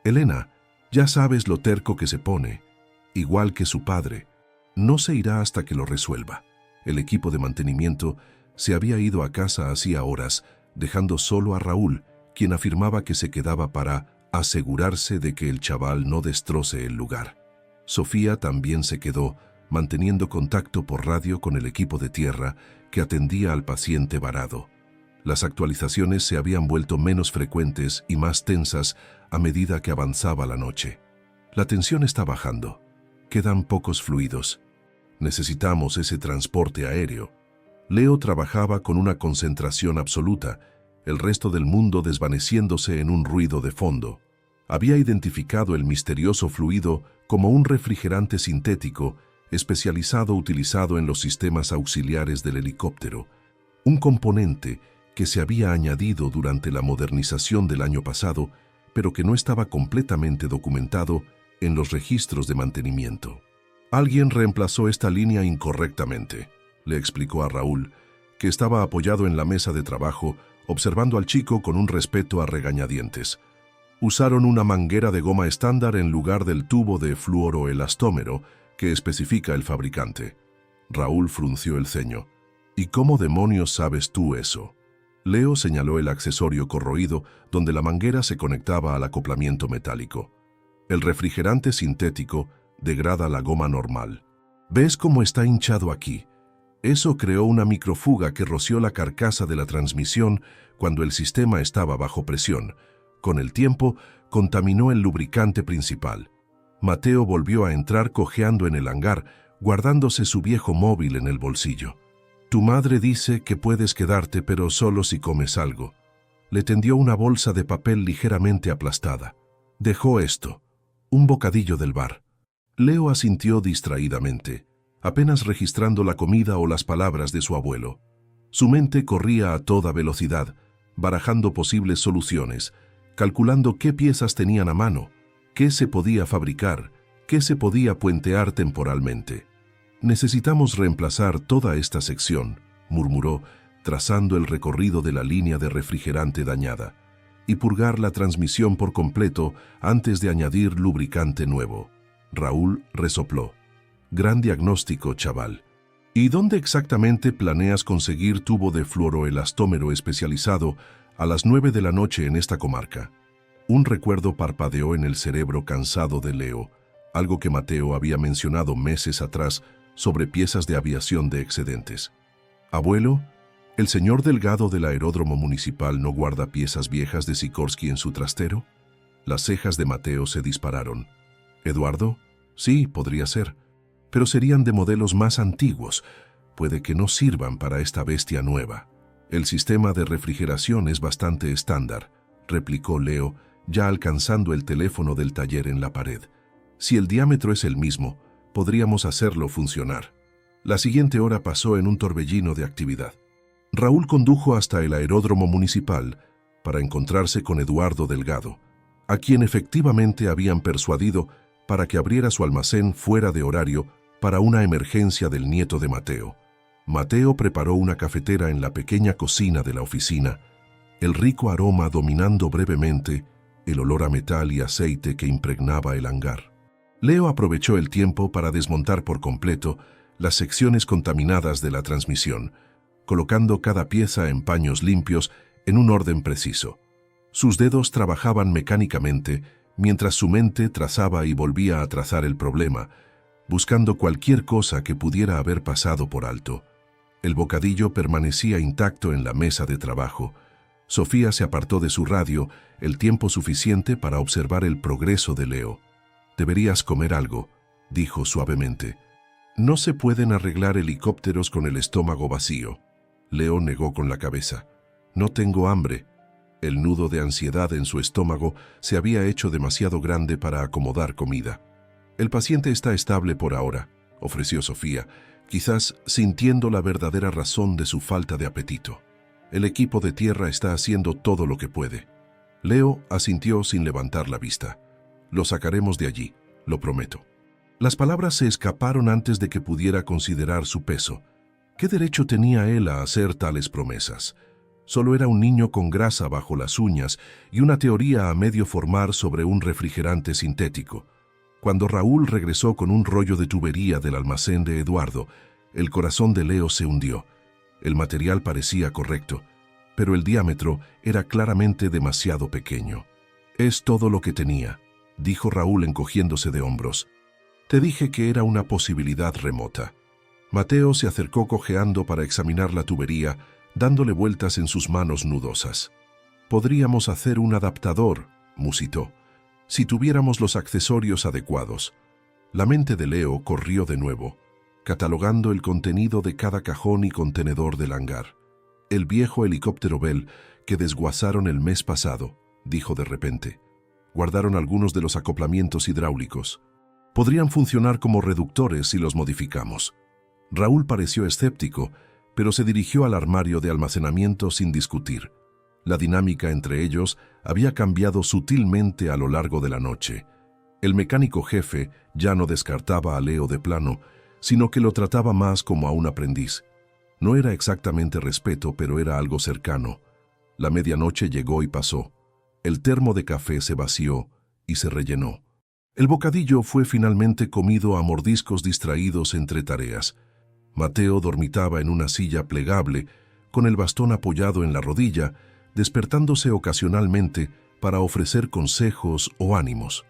S1: «Elena, ya sabes lo terco que se pone. Igual que su padre. No se irá hasta que lo resuelva». El equipo de mantenimiento se había ido a casa hacía horas, dejando solo a Raúl, quien afirmaba que se quedaba para asegurarse de que el chaval no destroce el lugar. Sofía también se quedó, manteniendo contacto por radio con el equipo de tierra que atendía al paciente varado. Las actualizaciones se habían vuelto menos frecuentes y más tensas a medida que avanzaba la noche. La tensión está bajando. Quedan pocos fluidos. Necesitamos ese transporte aéreo. Leo trabajaba con una concentración absoluta, el resto del mundo desvaneciéndose en un ruido de fondo. Había identificado el misterioso fluido como un refrigerante sintético especializado utilizado en los sistemas auxiliares del helicóptero, un componente que se había añadido durante la modernización del año pasado, pero que no estaba completamente documentado en los registros de mantenimiento. «Alguien reemplazó esta línea incorrectamente», le explicó a Raúl, que estaba apoyado en la mesa de trabajo, observando al chico con un respeto a regañadientes. «Usaron una manguera de goma estándar en lugar del tubo de fluoroelastómero que especifica el fabricante». Raúl frunció el ceño. «¿Y cómo demonios sabes tú eso?». Leo señaló el accesorio corroído donde la manguera se conectaba al acoplamiento metálico. «El refrigerante sintético degrada la goma normal. ¿Ves cómo está hinchado aquí? Eso creó una microfuga que roció la carcasa de la transmisión cuando el sistema estaba bajo presión. Con el tiempo, contaminó el lubricante principal». Mateo volvió a entrar cojeando en el hangar, guardándose su viejo móvil en el bolsillo. «Tu madre dice que puedes quedarte, pero solo si comes algo». Le tendió una bolsa de papel ligeramente aplastada. «Dejó esto, un bocadillo del bar». Leo asintió distraídamente, apenas registrando la comida o las palabras de su abuelo. Su mente corría a toda velocidad, barajando posibles soluciones, calculando qué piezas tenían a mano, qué se podía fabricar, qué se podía puentear temporalmente. «Necesitamos reemplazar toda esta sección», murmuró, trazando el recorrido de la línea de refrigerante dañada, «y purgar la transmisión por completo antes de añadir lubricante nuevo». Raúl resopló. «Gran diagnóstico, chaval. ¿Y dónde exactamente planeas conseguir tubo de fluoroelastómero especializado a las 9 de la noche en esta comarca?» Un recuerdo parpadeó en el cerebro cansado de Leo, algo que Mateo había mencionado meses atrás sobre piezas de aviación de excedentes. «Abuelo, ¿el señor Delgado del aeródromo municipal no guarda piezas viejas de Sikorsky en su trastero?» Las cejas de Mateo se dispararon. «¿Eduardo? Sí, podría ser. Pero serían de modelos más antiguos. Puede que no sirvan para esta bestia nueva». «El sistema de refrigeración es bastante estándar», replicó Leo, ya alcanzando el teléfono del taller en la pared. «Si el diámetro es el mismo, podríamos hacerlo funcionar». La siguiente hora pasó en un torbellino de actividad. Raúl condujo hasta el aeródromo municipal para encontrarse con Eduardo Delgado, a quien efectivamente habían persuadido para que abriera su almacén fuera de horario para una emergencia del nieto de Mateo. Mateo preparó una cafetera en la pequeña cocina de la oficina, el rico aroma dominando brevemente el olor a metal y aceite que impregnaba el hangar. Leo aprovechó el tiempo para desmontar por completo las secciones contaminadas de la transmisión, colocando cada pieza en paños limpios en un orden preciso. Sus dedos trabajaban mecánicamente mientras su mente trazaba y volvía a trazar el problema, buscando cualquier cosa que pudiera haber pasado por alto. El bocadillo permanecía intacto en la mesa de trabajo. Sofía se apartó de su radio el tiempo suficiente para observar el progreso de Leo. «Deberías comer algo», dijo suavemente. «No se pueden arreglar helicópteros con el estómago vacío». Leo negó con la cabeza. «No tengo hambre». El nudo de ansiedad en su estómago se había hecho demasiado grande para acomodar comida. «El paciente está estable por ahora», ofreció Sofía, quizás sintiendo la verdadera razón de su falta de apetito. «El equipo de tierra está haciendo todo lo que puede». Leo asintió sin levantar la vista. «Lo sacaremos de allí, lo prometo». Las palabras se escaparon antes de que pudiera considerar su peso. ¿Qué derecho tenía él a hacer tales promesas? Solo era un niño con grasa bajo las uñas y una teoría a medio formar sobre un refrigerante sintético. Cuando Raúl regresó con un rollo de tubería del almacén de Eduardo, el corazón de Leo se hundió. El material parecía correcto, pero el diámetro era claramente demasiado pequeño. «Es todo lo que tenía», dijo Raúl encogiéndose de hombros. «Te dije que era una posibilidad remota». Mateo se acercó cojeando para examinar la tubería, dándole vueltas en sus manos nudosas. «Podríamos hacer un adaptador», musitó, «si tuviéramos los accesorios adecuados». La mente de Leo corrió de nuevo, catalogando el contenido de cada cajón y contenedor del hangar. «El viejo helicóptero Bell que desguazaron el mes pasado», dijo de repente. «Guardaron algunos de los acoplamientos hidráulicos. Podrían funcionar como reductores si los modificamos». Raúl pareció escéptico, pero se dirigió al armario de almacenamiento sin discutir. La dinámica entre ellos había cambiado sutilmente a lo largo de la noche. El mecánico jefe ya no descartaba a Leo de plano, sino que lo trataba más como a un aprendiz. No era exactamente respeto, pero era algo cercano. La medianoche llegó y pasó. El termo de café se vació y se rellenó. El bocadillo fue finalmente comido a mordiscos distraídos entre tareas. Mateo dormitaba en una silla plegable, con el bastón apoyado en la rodilla, despertándose ocasionalmente para ofrecer consejos o ánimos.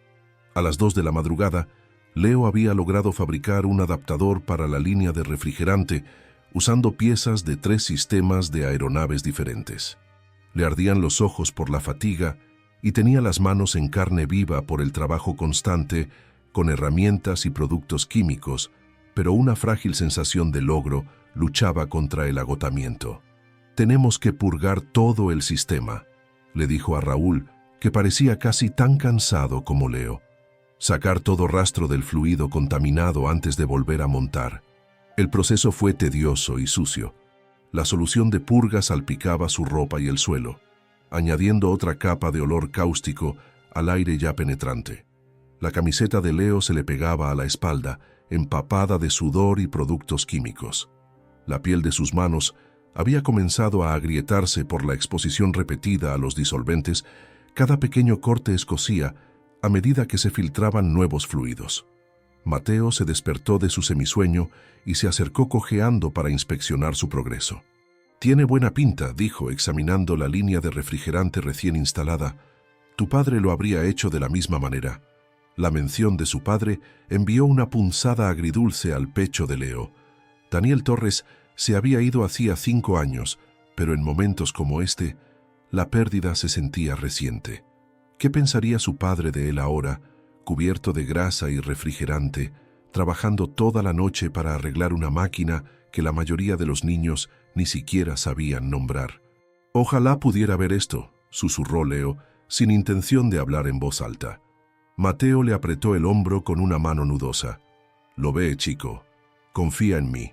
S1: A las 2 de la madrugada, Leo había logrado fabricar un adaptador para la línea de refrigerante, usando piezas de 3 sistemas de aeronaves diferentes. Le ardían los ojos por la fatiga y tenía las manos en carne viva por el trabajo constante con herramientas y productos químicos, pero una frágil sensación de logro luchaba contra el agotamiento. «Tenemos que purgar todo el sistema», le dijo a Raúl, que parecía casi tan cansado como Leo. «Sacar todo rastro del fluido contaminado antes de volver a montar». El proceso fue tedioso y sucio. La solución de purga salpicaba su ropa y el suelo, añadiendo otra capa de olor cáustico al aire ya penetrante. La camiseta de Leo se le pegaba a la espalda, empapada de sudor y productos químicos. La piel de sus manos había comenzado a agrietarse por la exposición repetida a los disolventes. Cada pequeño corte escocía a medida que se filtraban nuevos fluidos. Mateo se despertó de su semisueño y se acercó cojeando para inspeccionar su progreso. «Tiene buena pinta», dijo, examinando la línea de refrigerante recién instalada. «Tu padre lo habría hecho de la misma manera». La mención de su padre envió una punzada agridulce al pecho de Leo. Daniel Torres se había ido hacía 5 años, pero en momentos como este, la pérdida se sentía reciente. ¿Qué pensaría su padre de él ahora, cubierto de grasa y refrigerante, trabajando toda la noche para arreglar una máquina que la mayoría de los niños ni siquiera sabían nombrar? «Ojalá pudiera ver esto», susurró Leo, sin intención de hablar en voz alta. Mateo le apretó el hombro con una mano nudosa. «Lo ve, chico. Confía en mí».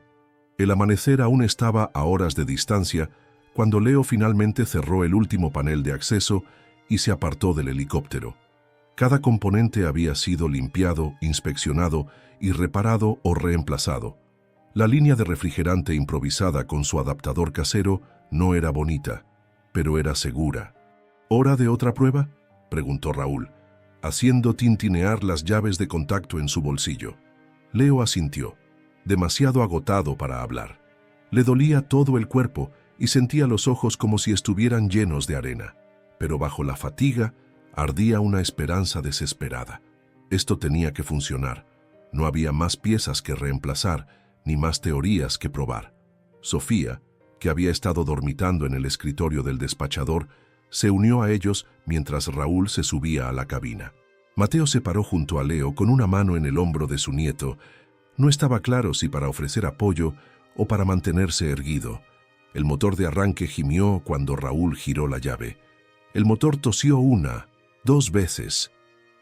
S1: El amanecer aún estaba a horas de distancia cuando Leo finalmente cerró el último panel de acceso y se apartó del helicóptero. Cada componente había sido limpiado, inspeccionado y reparado o reemplazado. La línea de refrigerante improvisada con su adaptador casero no era bonita, pero era segura. ¿Hora de otra prueba?, preguntó Raúl, haciendo tintinear las llaves de contacto en su bolsillo. Leo asintió, demasiado agotado para hablar. Le dolía todo el cuerpo y sentía los ojos como si estuvieran llenos de arena. Pero bajo la fatiga ardía una esperanza desesperada. Esto tenía que funcionar. No había más piezas que reemplazar, ni más teorías que probar. Sofía, que había estado dormitando en el escritorio del despachador, se unió a ellos mientras Raúl se subía a la cabina. Mateo se paró junto a Leo con una mano en el hombro de su nieto. No estaba claro si para ofrecer apoyo o para mantenerse erguido. El motor de arranque gimió cuando Raúl giró la llave. El motor tosió 1, 2 veces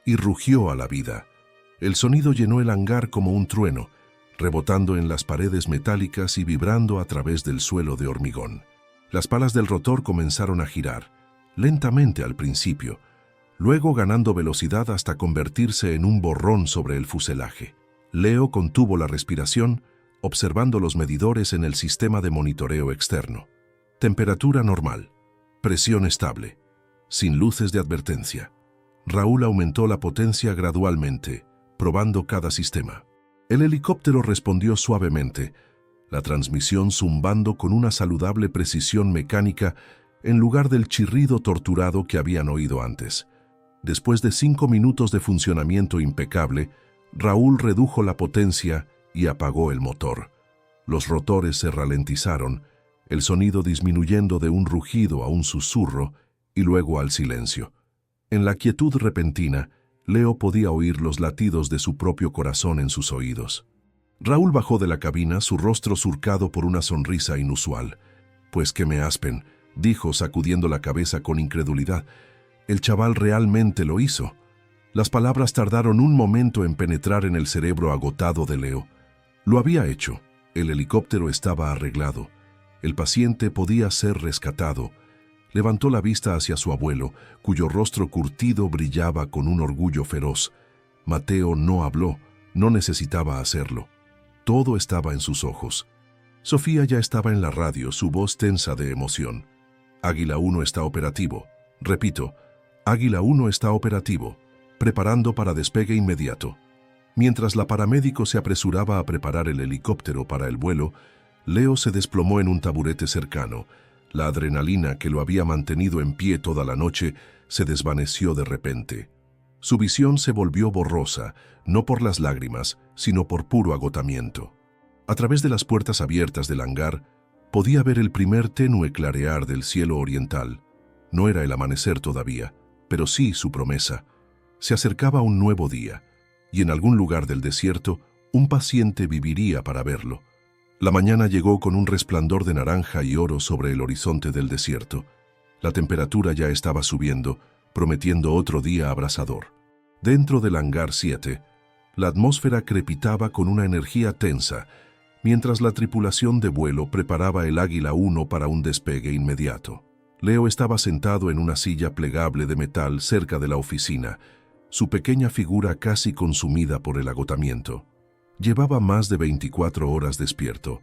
S1: y rugió a la vida. El sonido llenó el hangar como un trueno, rebotando en las paredes metálicas y vibrando a través del suelo de hormigón. Las palas del rotor comenzaron a girar, lentamente al principio, luego ganando velocidad hasta convertirse en un borrón sobre el fuselaje. Leo contuvo la respiración, observando los medidores en el sistema de monitoreo externo. Temperatura normal, presión estable, sin luces de advertencia. Raúl aumentó la potencia gradualmente, probando cada sistema. El helicóptero respondió suavemente, la transmisión zumbando con una saludable precisión mecánica en lugar del chirrido torturado que habían oído antes. Después de 5 minutos de funcionamiento impecable, Raúl redujo la potencia y apagó el motor. Los rotores se ralentizaron, el sonido disminuyendo de un rugido a un susurro y luego al silencio. En la quietud repentina, Leo podía oír los latidos de su propio corazón en sus oídos. Raúl bajó de la cabina, su rostro surcado por una sonrisa inusual. «Pues que me aspen», dijo sacudiendo la cabeza con incredulidad. El chaval realmente lo hizo. Las palabras tardaron un momento en penetrar en el cerebro agotado de Leo. Lo había hecho. El helicóptero estaba arreglado. El paciente podía ser rescatado. Levantó la vista hacia su abuelo, cuyo rostro curtido brillaba con un orgullo feroz. Mateo no habló, no necesitaba hacerlo. Todo estaba en sus ojos. Sofía ya estaba en la radio, su voz tensa de emoción. Águila 1 está operativo. Repito, Águila 1 está operativo, preparando para despegue inmediato. Mientras la paramédico se apresuraba a preparar el helicóptero para el vuelo, Leo se desplomó en un taburete cercano. La adrenalina que lo había mantenido en pie toda la noche se desvaneció de repente. Su visión se volvió borrosa, no por las lágrimas, sino por puro agotamiento. A través de las puertas abiertas del hangar, podía ver el primer tenue clarear del cielo oriental. No era el amanecer todavía, pero sí su promesa. Se acercaba un nuevo día, y en algún lugar del desierto, un paciente viviría para verlo. La mañana llegó con un resplandor de naranja y oro sobre el horizonte del desierto. La temperatura ya estaba subiendo, prometiendo otro día abrasador. Dentro del hangar 7, la atmósfera crepitaba con una energía tensa, mientras la tripulación de vuelo preparaba el Águila 1 para un despegue inmediato. Leo estaba sentado en una silla plegable de metal cerca de la oficina, su pequeña figura casi consumida por el agotamiento. Llevaba más de 24 horas despierto,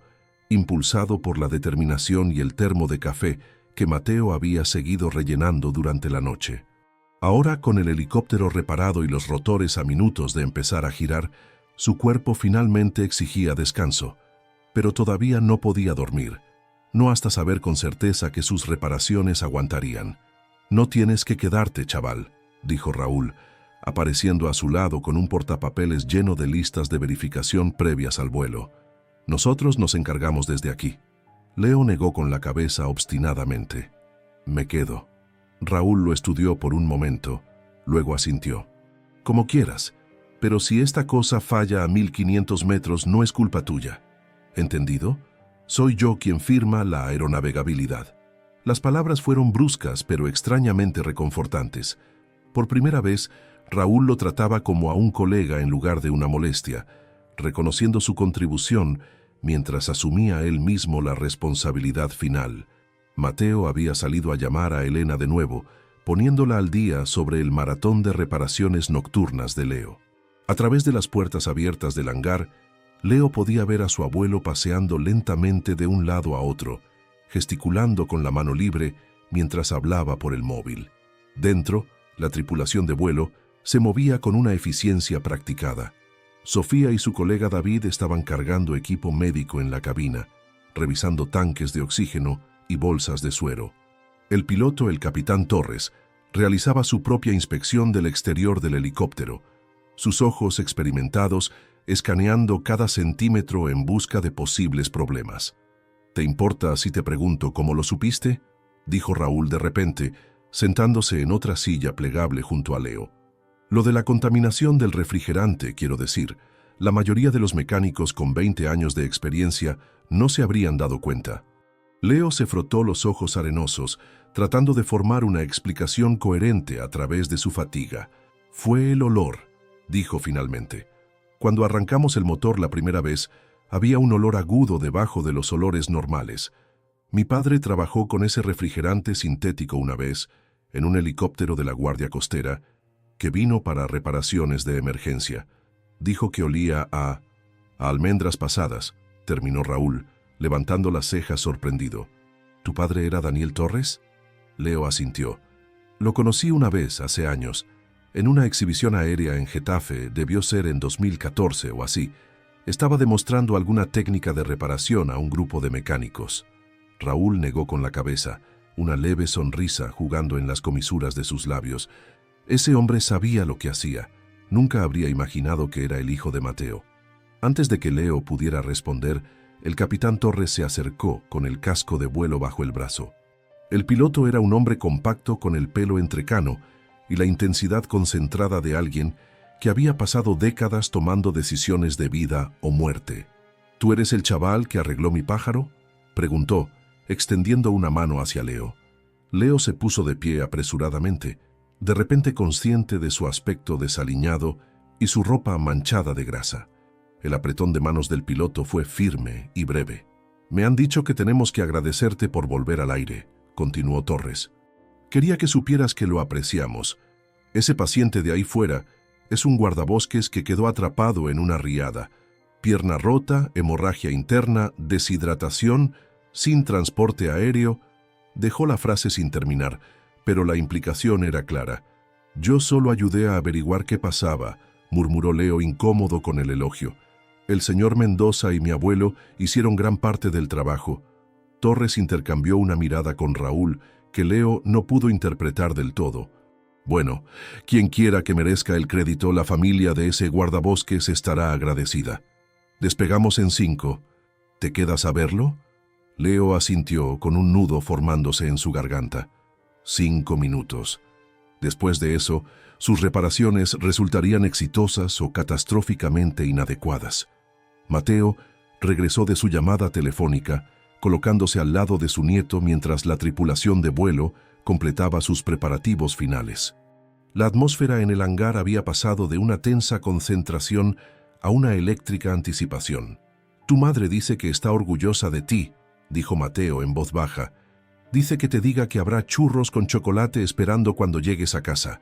S1: impulsado por la determinación y el termo de café que Mateo había seguido rellenando durante la noche. Ahora, con el helicóptero reparado y los rotores a minutos de empezar a girar, su cuerpo finalmente exigía descanso, pero todavía no podía dormir, no hasta saber con certeza que sus reparaciones aguantarían. «No tienes que quedarte, chaval», dijo Raúl, apareciendo a su lado con un portapapeles lleno de listas de verificación previas al vuelo. «Nosotros nos encargamos desde aquí». Leo negó con la cabeza obstinadamente. «Me quedo». Raúl lo estudió por un momento, luego asintió. «Como quieras, pero si esta cosa falla a 1500 metros no es culpa tuya. ¿Entendido? Soy yo quien firma la aeronavegabilidad». Las palabras fueron bruscas pero extrañamente reconfortantes. Por primera vez, Raúl lo trataba como a un colega en lugar de una molestia, reconociendo su contribución mientras asumía él mismo la responsabilidad final. Mateo había salido a llamar a Elena de nuevo, poniéndola al día sobre el maratón de reparaciones nocturnas de Leo. A través de las puertas abiertas del hangar, Leo podía ver a su abuelo paseando lentamente de un lado a otro, gesticulando con la mano libre mientras hablaba por el móvil. Dentro, la tripulación de vuelo se movía con una eficiencia practicada. Sofía y su colega David estaban cargando equipo médico en la cabina, revisando tanques de oxígeno y bolsas de suero. El piloto, el capitán Torres, realizaba su propia inspección del exterior del helicóptero, sus ojos experimentados escaneando cada centímetro en busca de posibles problemas. ¿Te importa si te pregunto cómo lo supiste?, dijo Raúl de repente, sentándose en otra silla plegable junto a Leo. Lo de la contaminación del refrigerante, quiero decir, la mayoría de los mecánicos con 20 años de experiencia no se habrían dado cuenta. Leo se frotó los ojos arenosos, tratando de formar una explicación coherente a través de su fatiga. Fue el olor, dijo finalmente. Cuando arrancamos el motor la primera vez, había un olor agudo debajo de los olores normales. Mi padre trabajó con ese refrigerante sintético una vez, en un helicóptero de la Guardia Costera, que vino para reparaciones de emergencia. Dijo que olía a almendras pasadas, terminó Raúl, levantando las cejas sorprendido. ¿Tu padre era Daniel Torres? Leo asintió. Lo conocí una vez, hace años, en una exhibición aérea en Getafe, debió ser en 2014 o así. Estaba demostrando alguna técnica de reparación a un grupo de mecánicos. Raúl negó con la cabeza, una leve sonrisa jugando en las comisuras de sus labios. Ese hombre sabía lo que hacía. Nunca habría imaginado que era el hijo de Mateo. Antes de que Leo pudiera responder, el capitán Torres se acercó con el casco de vuelo bajo el brazo. El piloto era un hombre compacto con el pelo entrecano y la intensidad concentrada de alguien que había pasado décadas tomando decisiones de vida o muerte. ¿Tú eres el chaval que arregló mi pájaro?, preguntó, extendiendo una mano hacia Leo. Leo se puso de pie apresuradamente, de repente consciente de su aspecto desaliñado y su ropa manchada de grasa. El apretón de manos del piloto fue firme y breve. «Me han dicho que tenemos que agradecerte por volver al aire», continuó Torres. «Quería que supieras que lo apreciamos. Ese paciente de ahí fuera es un guardabosques que quedó atrapado en una riada. Pierna rota, hemorragia interna, deshidratación, sin transporte aéreo». Dejó la frase sin terminar, pero la implicación era clara. «Yo solo ayudé a averiguar qué pasaba», murmuró Leo incómodo con el elogio. «El señor Mendoza y mi abuelo hicieron gran parte del trabajo». Torres intercambió una mirada con Raúl que Leo no pudo interpretar del todo. «Bueno, quien quiera que merezca el crédito, la familia de ese guardabosques estará agradecida. Despegamos en 5. ¿Te quedas a verlo?». Leo asintió con un nudo formándose en su garganta. 5 minutos. Después de eso, sus reparaciones resultarían exitosas o catastróficamente inadecuadas. Mateo regresó de su llamada telefónica, colocándose al lado de su nieto mientras la tripulación de vuelo completaba sus preparativos finales. La atmósfera en el hangar había pasado de una tensa concentración a una eléctrica anticipación. «Tu madre dice que está orgullosa de ti», dijo Mateo en voz baja. «Dice que te diga que habrá churros con chocolate esperando cuando llegues a casa».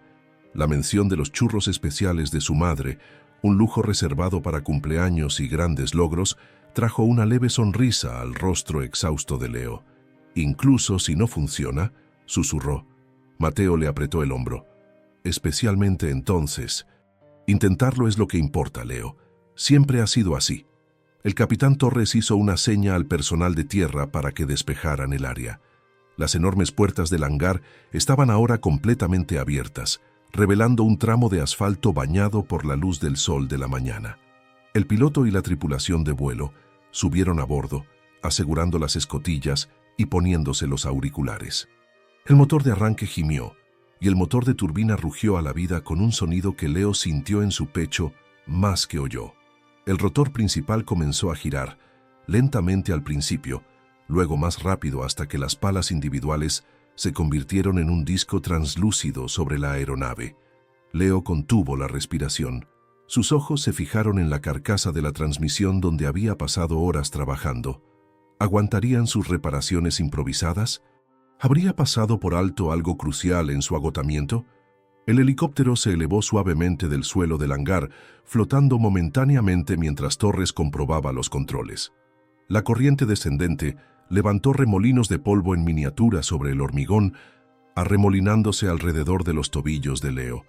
S1: La mención de los churros especiales de su madre, un lujo reservado para cumpleaños y grandes logros, trajo una leve sonrisa al rostro exhausto de Leo. «Incluso si no funciona», susurró. Mateo le apretó el hombro. «Especialmente entonces. Intentarlo es lo que importa, Leo. Siempre ha sido así». El capitán Torres hizo una seña al personal de tierra para que despejaran el área. Las enormes puertas del hangar estaban ahora completamente abiertas, revelando un tramo de asfalto bañado por la luz del sol de la mañana. El piloto y la tripulación de vuelo subieron a bordo, asegurando las escotillas y poniéndose los auriculares. El motor de arranque gimió y el motor de turbina rugió a la vida con un sonido que Leo sintió en su pecho más que oyó. El rotor principal comenzó a girar, lentamente al principio, luego más rápido hasta que las palas individuales se convirtieron en un disco translúcido sobre la aeronave. Leo contuvo la respiración. Sus ojos se fijaron en la carcasa de la transmisión donde había pasado horas trabajando. ¿Aguantarían sus reparaciones improvisadas? ¿Habría pasado por alto algo crucial en su agotamiento? El helicóptero se elevó suavemente del suelo del hangar, flotando momentáneamente mientras Torres comprobaba los controles. La corriente descendente levantó remolinos de polvo en miniatura sobre el hormigón, arremolinándose alrededor de los tobillos de Leo.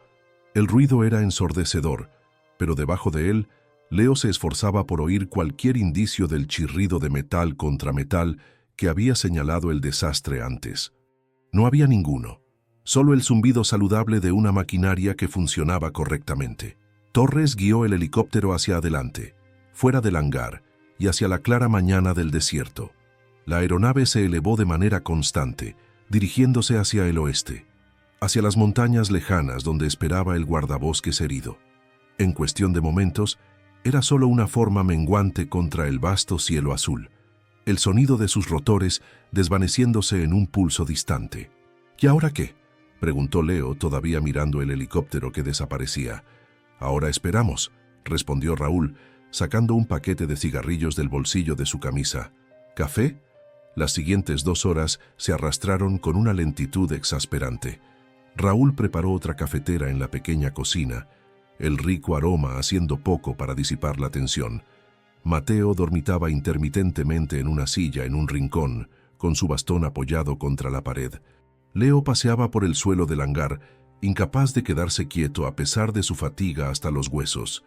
S1: El ruido era ensordecedor, pero debajo de él, Leo se esforzaba por oír cualquier indicio del chirrido de metal contra metal que había señalado el desastre antes. No había ninguno, solo el zumbido saludable de una maquinaria que funcionaba correctamente. Torres guió el helicóptero hacia adelante, fuera del hangar y hacia la clara mañana del desierto. La aeronave se elevó de manera constante, dirigiéndose hacia el oeste, hacia las montañas lejanas donde esperaba el guardabosques herido. En cuestión de momentos, era solo una forma menguante contra el vasto cielo azul, el sonido de sus rotores desvaneciéndose en un pulso distante. ¿Y ahora qué?, preguntó Leo, todavía mirando el helicóptero que desaparecía. «Ahora esperamos», respondió Raúl, sacando un paquete de cigarrillos del bolsillo de su camisa. «¿Café?». Las siguientes 2 horas se arrastraron con una lentitud exasperante. Raúl preparó otra cafetera en la pequeña cocina, el rico aroma haciendo poco para disipar la tensión. Mateo dormitaba intermitentemente en una silla en un rincón, con su bastón apoyado contra la pared. Leo paseaba por el suelo del hangar, incapaz de quedarse quieto a pesar de su fatiga hasta los huesos.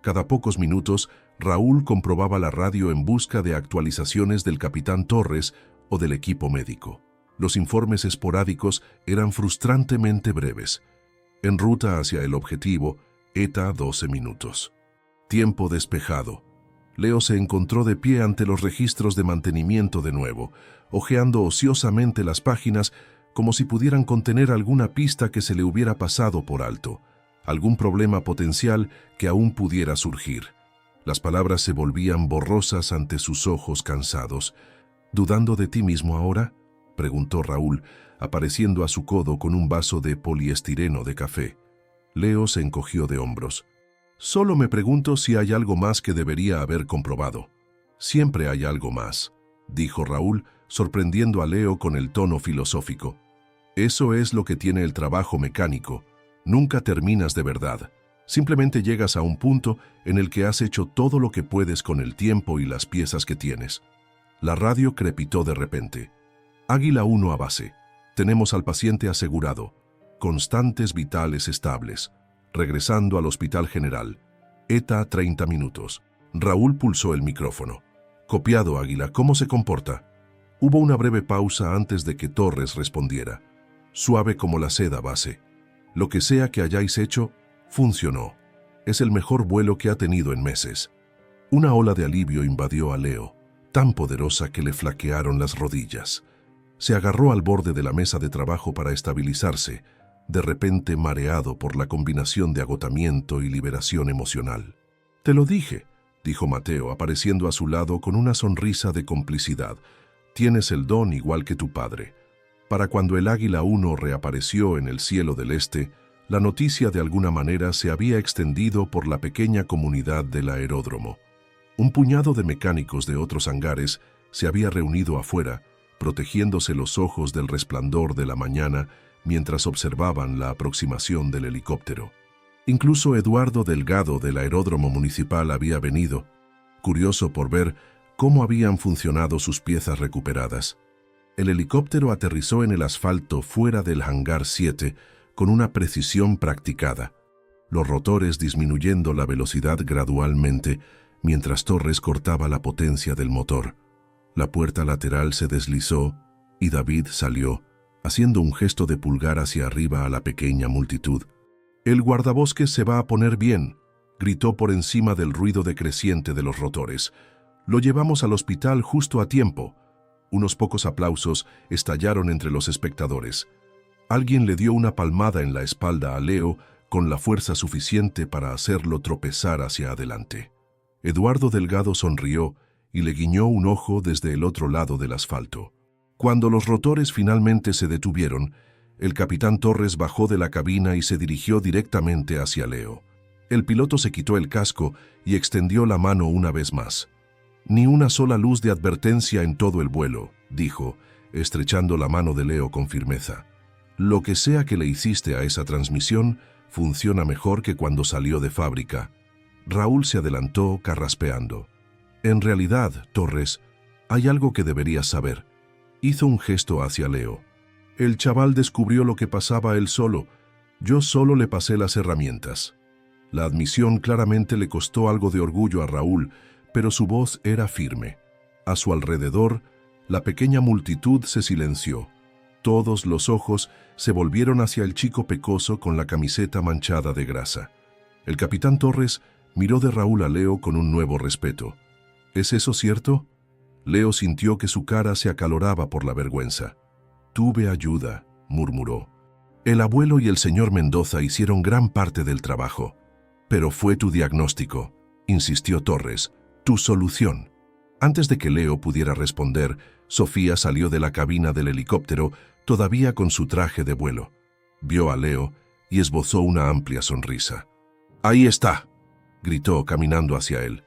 S1: Cada pocos minutos, Raúl comprobaba la radio en busca de actualizaciones del capitán Torres o del equipo médico. Los informes esporádicos eran frustrantemente breves. En ruta hacia el objetivo, ETA 12 minutos. Tiempo despejado. Leo se encontró de pie ante los registros de mantenimiento de nuevo, hojeando ociosamente las páginas como si pudieran contener alguna pista que se le hubiera pasado por alto, algún problema potencial que aún pudiera surgir. Las palabras se volvían borrosas ante sus ojos cansados. «¿Dudando de ti mismo ahora?», preguntó Raúl, apareciendo a su codo con un vaso de poliestireno de café. Leo se encogió de hombros. «Solo me pregunto si hay algo más que debería haber comprobado». «Siempre hay algo más», dijo Raúl, sorprendiendo a Leo con el tono filosófico. «Eso es lo que tiene el trabajo mecánico. Nunca terminas de verdad. Simplemente llegas a un punto en el que has hecho todo lo que puedes con el tiempo y las piezas que tienes». La radio crepitó de repente. «Águila 1 a base. Tenemos al paciente asegurado. Constantes vitales estables. Regresando al Hospital General. ETA 30 minutos». Raúl pulsó el micrófono. «Copiado, Águila. ¿Cómo se comporta?». Hubo una breve pausa antes de que Torres respondiera. «Suave como la seda, base. Lo que sea que hayáis hecho, funcionó. Es el mejor vuelo que ha tenido en meses». Una ola de alivio invadió a Leo, tan poderosa que le flaquearon las rodillas. Se agarró al borde de la mesa de trabajo para estabilizarse, de repente mareado por la combinación de agotamiento y liberación emocional. «Te lo dije», dijo Mateo, apareciendo a su lado con una sonrisa de complicidad. «Tienes el don igual que tu padre». Para cuando el Águila 1 reapareció en el cielo del este, la noticia de alguna manera se había extendido por la pequeña comunidad del aeródromo. Un puñado de mecánicos de otros hangares se había reunido afuera, protegiéndose los ojos del resplandor de la mañana mientras observaban la aproximación del helicóptero. Incluso Eduardo Delgado del aeródromo municipal había venido, curioso por ver cómo habían funcionado sus piezas recuperadas. El helicóptero aterrizó en el asfalto fuera del hangar 7 con una precisión practicada, los rotores disminuyendo la velocidad gradualmente mientras Torres cortaba la potencia del motor. La puerta lateral se deslizó y David salió, haciendo un gesto de pulgar hacia arriba a la pequeña multitud. «El guardabosques se va a poner bien», gritó por encima del ruido decreciente de los rotores. «Lo llevamos al hospital justo a tiempo». Unos pocos aplausos estallaron entre los espectadores. Alguien le dio una palmada en la espalda a Leo con la fuerza suficiente para hacerlo tropezar hacia adelante. Eduardo Delgado sonrió y le guiñó un ojo desde el otro lado del asfalto. Cuando los rotores finalmente se detuvieron, el capitán Torres bajó de la cabina y se dirigió directamente hacia Leo. El piloto se quitó el casco y extendió la mano una vez más. «Ni una sola luz de advertencia en todo el vuelo», dijo, estrechando la mano de Leo con firmeza. «Lo que sea que le hiciste a esa transmisión funciona mejor que cuando salió de fábrica». Raúl se adelantó carraspeando. «En realidad, Torres, hay algo que deberías saber». Hizo un gesto hacia Leo. «El chaval descubrió lo que pasaba él solo. Yo solo le pasé las herramientas». La admisión claramente le costó algo de orgullo a Raúl, pero su voz era firme. A su alrededor, la pequeña multitud se silenció. Todos los ojos se volvieron hacia el chico pecoso con la camiseta manchada de grasa. El capitán Torres miró de Raúl a Leo con un nuevo respeto. «¿Es eso cierto?» Leo sintió que su cara se acaloraba por la vergüenza. «Tuve ayuda», murmuró. «El abuelo y el señor Mendoza hicieron gran parte del trabajo». «Pero fue tu diagnóstico», insistió Torres, «tu solución». Antes de que Leo pudiera responder, Sofía salió de la cabina del helicóptero, todavía con su traje de vuelo. Vio a Leo y esbozó una amplia sonrisa. «Ahí está», gritó caminando hacia él.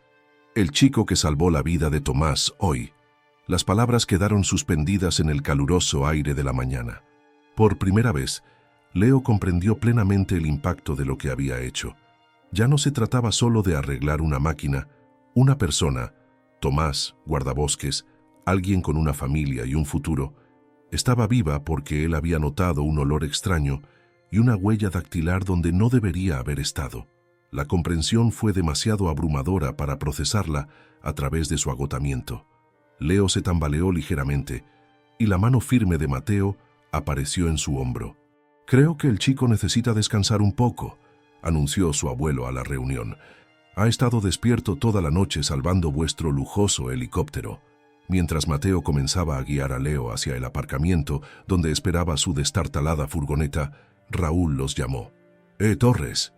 S1: «El chico que salvó la vida de Tomás hoy». Las palabras quedaron suspendidas en el caluroso aire de la mañana. Por primera vez, Leo comprendió plenamente el impacto de lo que había hecho. Ya no se trataba solo de arreglar una máquina, una persona, Tomás, guardabosques, alguien con una familia y un futuro, estaba viva porque él había notado un olor extraño y una huella dactilar donde no debería haber estado. La comprensión fue demasiado abrumadora para procesarla a través de su agotamiento. Leo se tambaleó ligeramente y la mano firme de Mateo apareció en su hombro. «Creo que el chico necesita descansar un poco», anunció su abuelo a la reunión. «Ha estado despierto toda la noche salvando vuestro lujoso helicóptero». Mientras Mateo comenzaba a guiar a Leo hacia el aparcamiento donde esperaba su destartalada furgoneta, Raúl los llamó. Torres».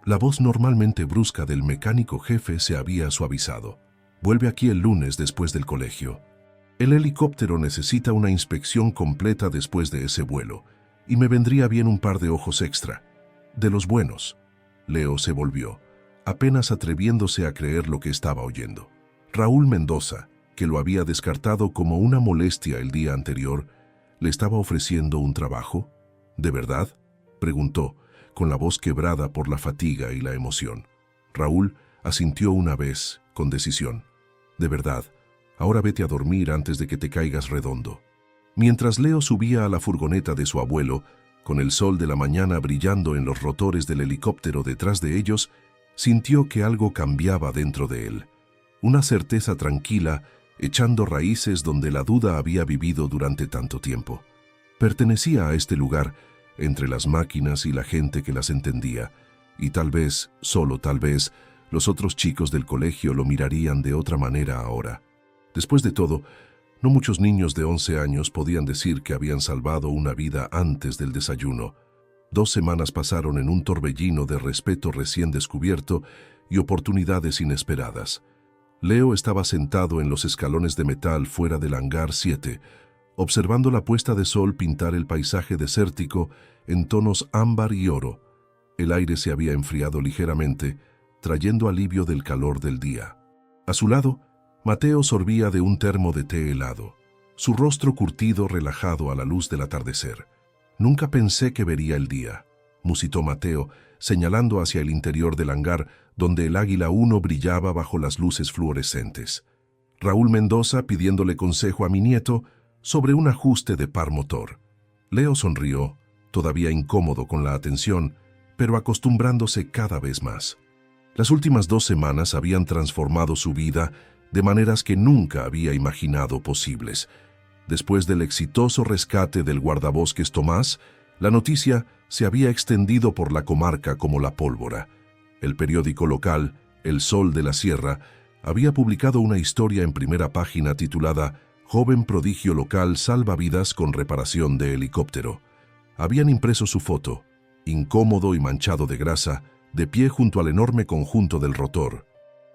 S1: La voz normalmente brusca del mecánico jefe se había suavizado. «Vuelve aquí el lunes después del colegio. El helicóptero necesita una inspección completa después de ese vuelo, y me vendría bien un par de ojos extra. De los buenos». Leo se volvió, apenas atreviéndose a creer lo que estaba oyendo. Raúl Mendoza, que lo había descartado como una molestia el día anterior, ¿le estaba ofreciendo un trabajo? ¿De verdad?, preguntó, con la voz quebrada por la fatiga y la emoción. Raúl asintió una vez, con decisión. «De verdad, ahora vete a dormir antes de que te caigas redondo». Mientras Leo subía a la furgoneta de su abuelo, con el sol de la mañana brillando en los rotores del helicóptero detrás de ellos, sintió que algo cambiaba dentro de él. Una certeza tranquila, echando raíces donde la duda había vivido durante tanto tiempo. Pertenecía a este lugar, entre las máquinas y la gente que las entendía, y tal vez, solo tal vez, los otros chicos del colegio lo mirarían de otra manera ahora. Después de todo, no muchos niños de 11 años podían decir que habían salvado una vida antes del desayuno. 2 semanas pasaron en un torbellino de respeto recién descubierto y oportunidades inesperadas. Leo estaba sentado en los escalones de metal fuera del hangar 7, observando la puesta de sol pintar el paisaje desértico en tonos ámbar y oro. El aire se había enfriado ligeramente, trayendo alivio del calor del día. A su lado, Mateo sorbía de un termo de té helado, su rostro curtido relajado a la luz del atardecer. «Nunca pensé que vería el día», musitó Mateo, señalando hacia el interior del hangar, donde el Águila 1 brillaba bajo las luces fluorescentes. Raúl Mendoza pidiéndole consejo a mi nieto sobre un ajuste de par motor. Leo sonrió, todavía incómodo con la atención, pero acostumbrándose cada vez más. Las últimas 2 semanas habían transformado su vida de maneras que nunca había imaginado posibles. Después del exitoso rescate del guardabosques Tomás, la noticia se había extendido por la comarca como la pólvora. El periódico local, El Sol de la Sierra, había publicado una historia en primera página titulada «Joven prodigio local salva vidas con reparación de helicóptero». Habían impreso su foto, incómodo y manchado de grasa, de pie junto al enorme conjunto del rotor.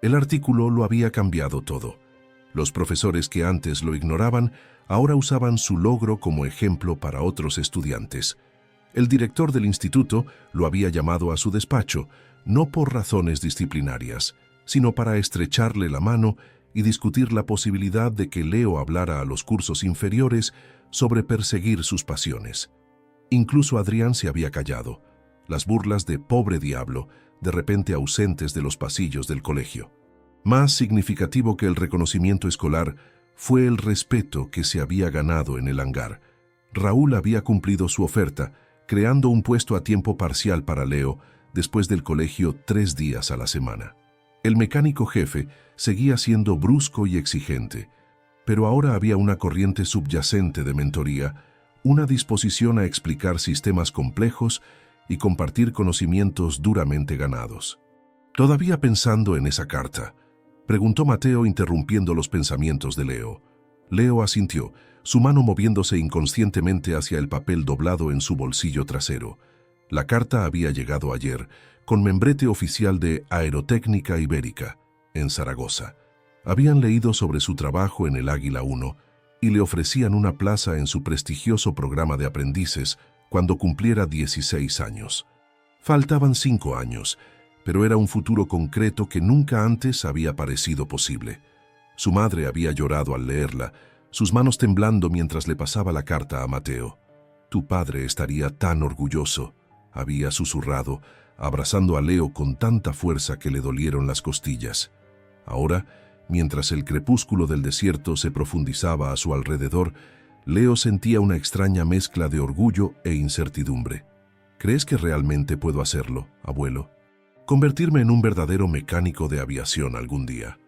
S1: El artículo lo había cambiado todo. Los profesores que antes lo ignoraban ahora usaban su logro como ejemplo para otros estudiantes. El director del instituto lo había llamado a su despacho, no por razones disciplinarias, sino para estrecharle la mano y discutir la posibilidad de que Leo hablara a los cursos inferiores sobre perseguir sus pasiones. Incluso Adrián se había callado, las burlas de pobre diablo de repente ausentes de los pasillos del colegio. Más significativo que el reconocimiento escolar fue el respeto que se había ganado en el hangar. Raúl había cumplido su oferta, creando un puesto a tiempo parcial para Leo después del colegio 3 días a la semana. El mecánico jefe seguía siendo brusco y exigente, pero ahora había una corriente subyacente de mentoría, una disposición a explicar sistemas complejos y compartir conocimientos duramente ganados. Todavía pensando en esa carta, preguntó Mateo interrumpiendo los pensamientos de Leo. Leo asintió, su mano moviéndose inconscientemente hacia el papel doblado en su bolsillo trasero. La carta había llegado ayer, con membrete oficial de Aerotécnica Ibérica, en Zaragoza. Habían leído sobre su trabajo en el Águila 1 y le ofrecían una plaza en su prestigioso programa de aprendices cuando cumpliera 16 años. Faltaban 5 años, pero era un futuro concreto que nunca antes había parecido posible. Su madre había llorado al leerla, sus manos temblando mientras le pasaba la carta a Mateo. «Tu padre estaría tan orgulloso», había susurrado, abrazando a Leo con tanta fuerza que le dolieron las costillas. Ahora, mientras el crepúsculo del desierto se profundizaba a su alrededor, Leo sentía una extraña mezcla de orgullo e incertidumbre. «¿Crees que realmente puedo hacerlo, abuelo? Convertirme en un verdadero mecánico de aviación algún día».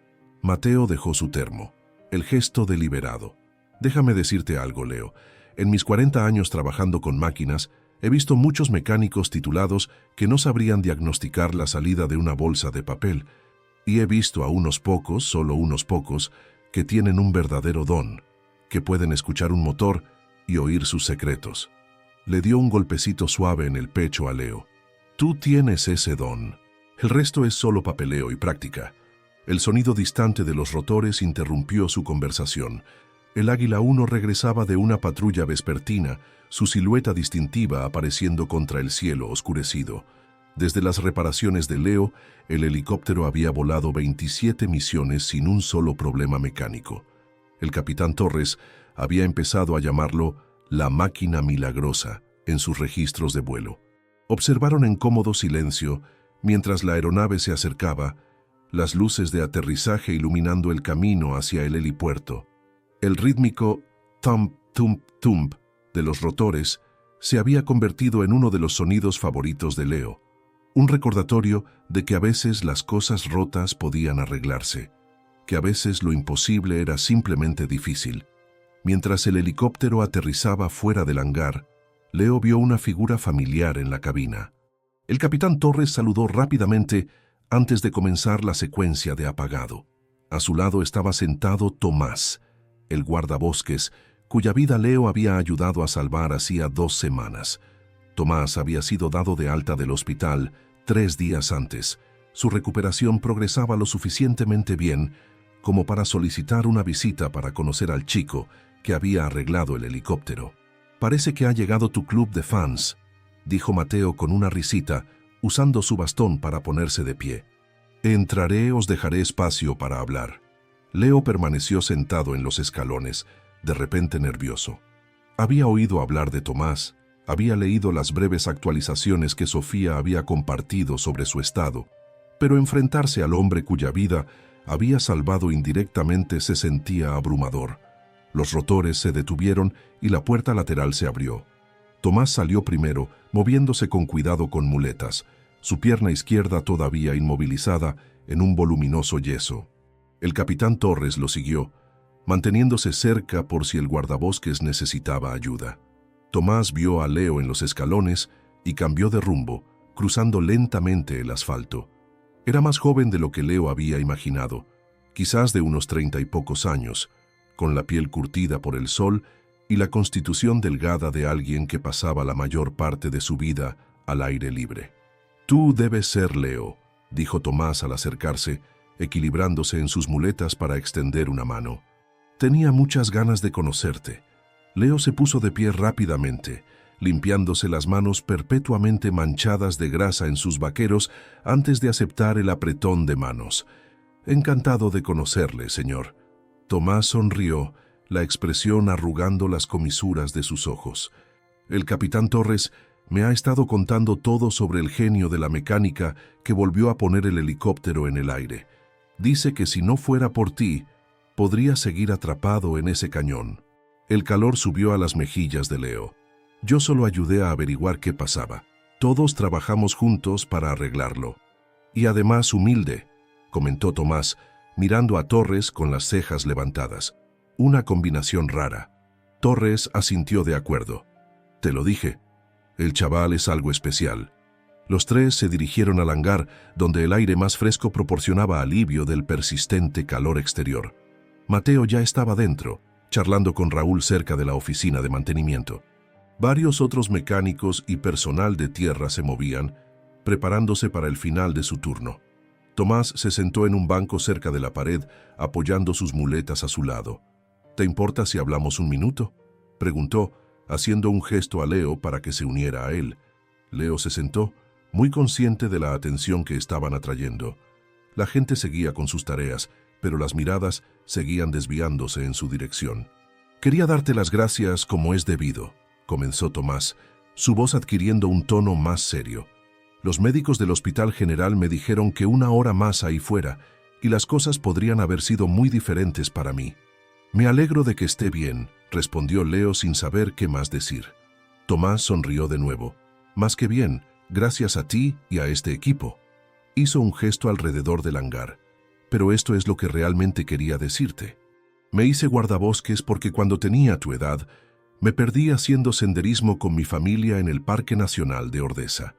S1: Mateo dejó su termo, el gesto deliberado. «Déjame decirte algo, Leo. En mis 40 años trabajando con máquinas, he visto muchos mecánicos titulados que no sabrían diagnosticar la salida de una bolsa de papel, y he visto a unos pocos, solo unos pocos, que tienen un verdadero don, que pueden escuchar un motor y oír sus secretos». Le dio un golpecito suave en el pecho a Leo. «Tú tienes ese don. El resto es solo papeleo y práctica». El sonido distante de los rotores interrumpió su conversación. El Águila 1 regresaba de una patrulla vespertina, su silueta distintiva apareciendo contra el cielo oscurecido. Desde las reparaciones de Leo, el helicóptero había volado 27 misiones sin un solo problema mecánico. El capitán Torres había empezado a llamarlo la máquina milagrosa en sus registros de vuelo. Observaron en cómodo silencio, mientras la aeronave se acercaba, las luces de aterrizaje iluminando el camino hacia el helipuerto. El rítmico thump, thump, thump de los rotores se había convertido en uno de los sonidos favoritos de Leo, un recordatorio de que a veces las cosas rotas podían arreglarse, que a veces lo imposible era simplemente difícil. Mientras el helicóptero aterrizaba fuera del hangar, Leo vio una figura familiar en la cabina. El capitán Torres saludó rápidamente antes de comenzar la secuencia de apagado. A su lado estaba sentado Tomás, el guardabosques, cuya vida Leo había ayudado a salvar hacía 2 semanas. Tomás había sido dado de alta del hospital 3 días antes. Su recuperación progresaba lo suficientemente bien como para solicitar una visita para conocer al chico que había arreglado el helicóptero. «Parece que ha llegado tu club de fans», dijo Mateo con una risita, usando su bastón para ponerse de pie. «Entraré, os dejaré espacio para hablar». Leo permaneció sentado en los escalones, de repente nervioso. Había oído hablar de Tomás, había leído las breves actualizaciones que Sofía había compartido sobre su estado, pero enfrentarse al hombre cuya vida había salvado indirectamente se sentía abrumador. Los rotores se detuvieron y la puerta lateral se abrió. Tomás salió primero, moviéndose con cuidado con muletas, su pierna izquierda todavía inmovilizada en un voluminoso yeso. El capitán Torres lo siguió, manteniéndose cerca por si el guardabosques necesitaba ayuda. Tomás vio a Leo en los escalones y cambió de rumbo, cruzando lentamente el asfalto. Era más joven de lo que Leo había imaginado, quizás de unos 30 y pocos años, con la piel curtida por el sol y la constitución delgada de alguien que pasaba la mayor parte de su vida al aire libre. «Tú debes ser Leo», dijo Tomás al acercarse, equilibrándose en sus muletas para extender una mano. «Tenía muchas ganas de conocerte». Leo se puso de pie rápidamente, limpiándose las manos perpetuamente manchadas de grasa en sus vaqueros antes de aceptar el apretón de manos. «Encantado de conocerle, señor». Tomás sonrió, la expresión arrugando las comisuras de sus ojos. «El capitán Torres me ha estado contando todo sobre el genio de la mecánica que volvió a poner el helicóptero en el aire. Dice que si no fuera por ti, podría seguir atrapado en ese cañón». El calor subió a las mejillas de Leo. «Yo solo ayudé a averiguar qué pasaba. Todos trabajamos juntos para arreglarlo. Y además humilde», comentó Tomás, mirando a Torres con las cejas levantadas. «Una combinación rara». Torres asintió de acuerdo. «Te lo dije. El chaval es algo especial». Los tres se dirigieron al hangar, donde el aire más fresco proporcionaba alivio del persistente calor exterior. Mateo ya estaba dentro, charlando con Raúl cerca de la oficina de mantenimiento. Varios otros mecánicos y personal de tierra se movían, preparándose para el final de su turno. Tomás se sentó en un banco cerca de la pared, apoyando sus muletas a su lado. «¿Te importa si hablamos un minuto?», preguntó, haciendo un gesto a Leo para que se uniera a él. Leo se sentó, muy consciente de la atención que estaban atrayendo. La gente seguía con sus tareas, pero las miradas seguían desviándose en su dirección. «Quería darte las gracias como es debido», comenzó Tomás, su voz adquiriendo un tono más serio. «Los médicos del Hospital General me dijeron que una hora más ahí fuera, y las cosas podrían haber sido muy diferentes para mí». «Me alegro de que esté bien», respondió Leo sin saber qué más decir. Tomás sonrió de nuevo. «Más que bien, gracias a ti y a este equipo». Hizo un gesto alrededor del hangar. «Pero esto es lo que realmente quería decirte. Me hice guardabosques porque cuando tenía tu edad, me perdí haciendo senderismo con mi familia en el Parque Nacional de Ordesa.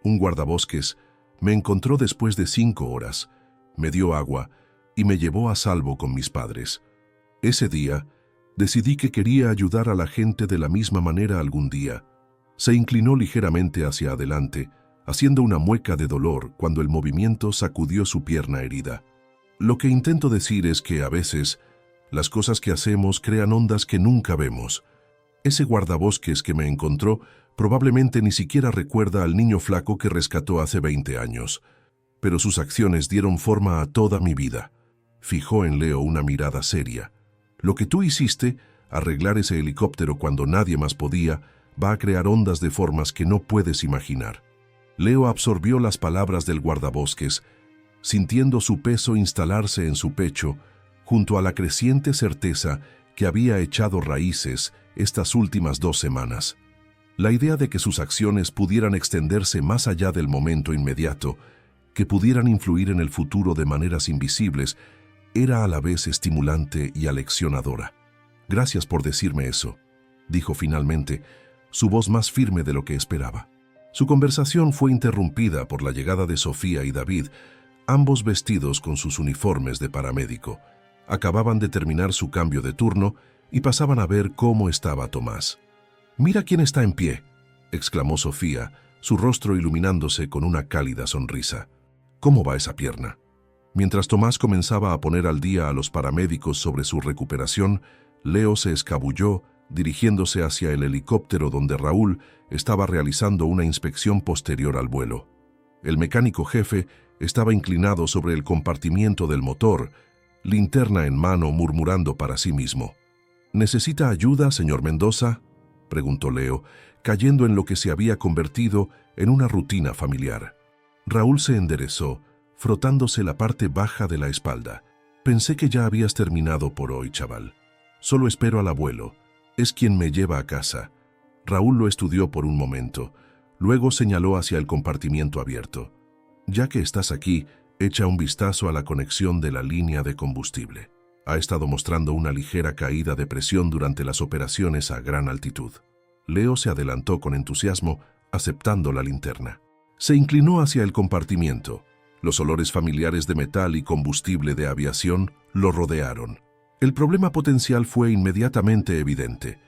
S1: Un guardabosques me encontró después de 5 horas, me dio agua y me llevó a salvo con mis padres. Ese día, decidí que quería ayudar a la gente de la misma manera algún día». Se inclinó ligeramente hacia adelante, haciendo una mueca de dolor cuando el movimiento sacudió su pierna herida. «Lo que intento decir es que a veces las cosas que hacemos crean ondas que nunca vemos. Ese guardabosques que me encontró probablemente ni siquiera recuerda al niño flaco que rescató hace 20 años, pero sus acciones dieron forma a toda mi vida». Fijó en Leo una mirada seria. «Lo que tú hiciste, arreglar ese helicóptero cuando nadie más podía, va a crear ondas de formas que no puedes imaginar». Leo absorbió las palabras del guardabosques, sintiendo su peso instalarse en su pecho, junto a la creciente certeza que había echado raíces estas últimas 2 semanas. La idea de que sus acciones pudieran extenderse más allá del momento inmediato, que pudieran influir en el futuro de maneras invisibles, era a la vez estimulante y aleccionadora. «Gracias por decirme eso», dijo finalmente, su voz más firme de lo que esperaba. Su conversación fue interrumpida por la llegada de Sofía y David, ambos vestidos con sus uniformes de paramédico. Acababan de terminar su cambio de turno y pasaban a ver cómo estaba Tomás. «Mira quién está en pie», exclamó Sofía, su rostro iluminándose con una cálida sonrisa. «¿Cómo va esa pierna?». Mientras Tomás comenzaba a poner al día a los paramédicos sobre su recuperación, Leo se escabulló, dirigiéndose hacia el helicóptero donde Raúl estaba realizando una inspección posterior al vuelo. El mecánico jefe estaba inclinado sobre el compartimiento del motor, linterna en mano, murmurando para sí mismo. «¿Necesita ayuda, señor Mendoza?», preguntó Leo, cayendo en lo que se había convertido en una rutina familiar. Raúl se enderezó, frotándose la parte baja de la espalda. «Pensé que ya habías terminado por hoy, chaval. Solo espero al abuelo. Es quien me lleva a casa». Raúl lo estudió por un momento. Luego señaló hacia el compartimiento abierto. «Ya que estás aquí, echa un vistazo a la conexión de la línea de combustible. Ha estado mostrando una ligera caída de presión durante las operaciones a gran altitud». Leo se adelantó con entusiasmo, aceptando la linterna. Se inclinó hacia el compartimiento. Los olores familiares de metal y combustible de aviación lo rodearon. El problema potencial fue inmediatamente evidente.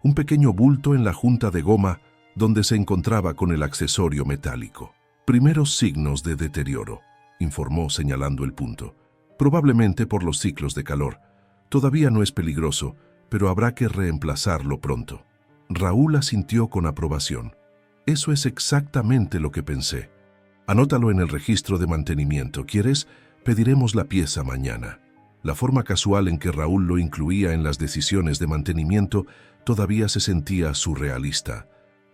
S1: Un pequeño bulto en la junta de goma donde se encontraba con el accesorio metálico. «Primeros signos de deterioro», informó señalando el punto. «Probablemente por los ciclos de calor. Todavía no es peligroso, pero habrá que reemplazarlo pronto». Raúl asintió con aprobación. Eso es exactamente lo que pensé. Anótalo en el registro de mantenimiento. ¿Quieres? Pediremos la pieza mañana. La forma casual en que Raúl lo incluía en las decisiones de mantenimiento todavía se sentía surrealista.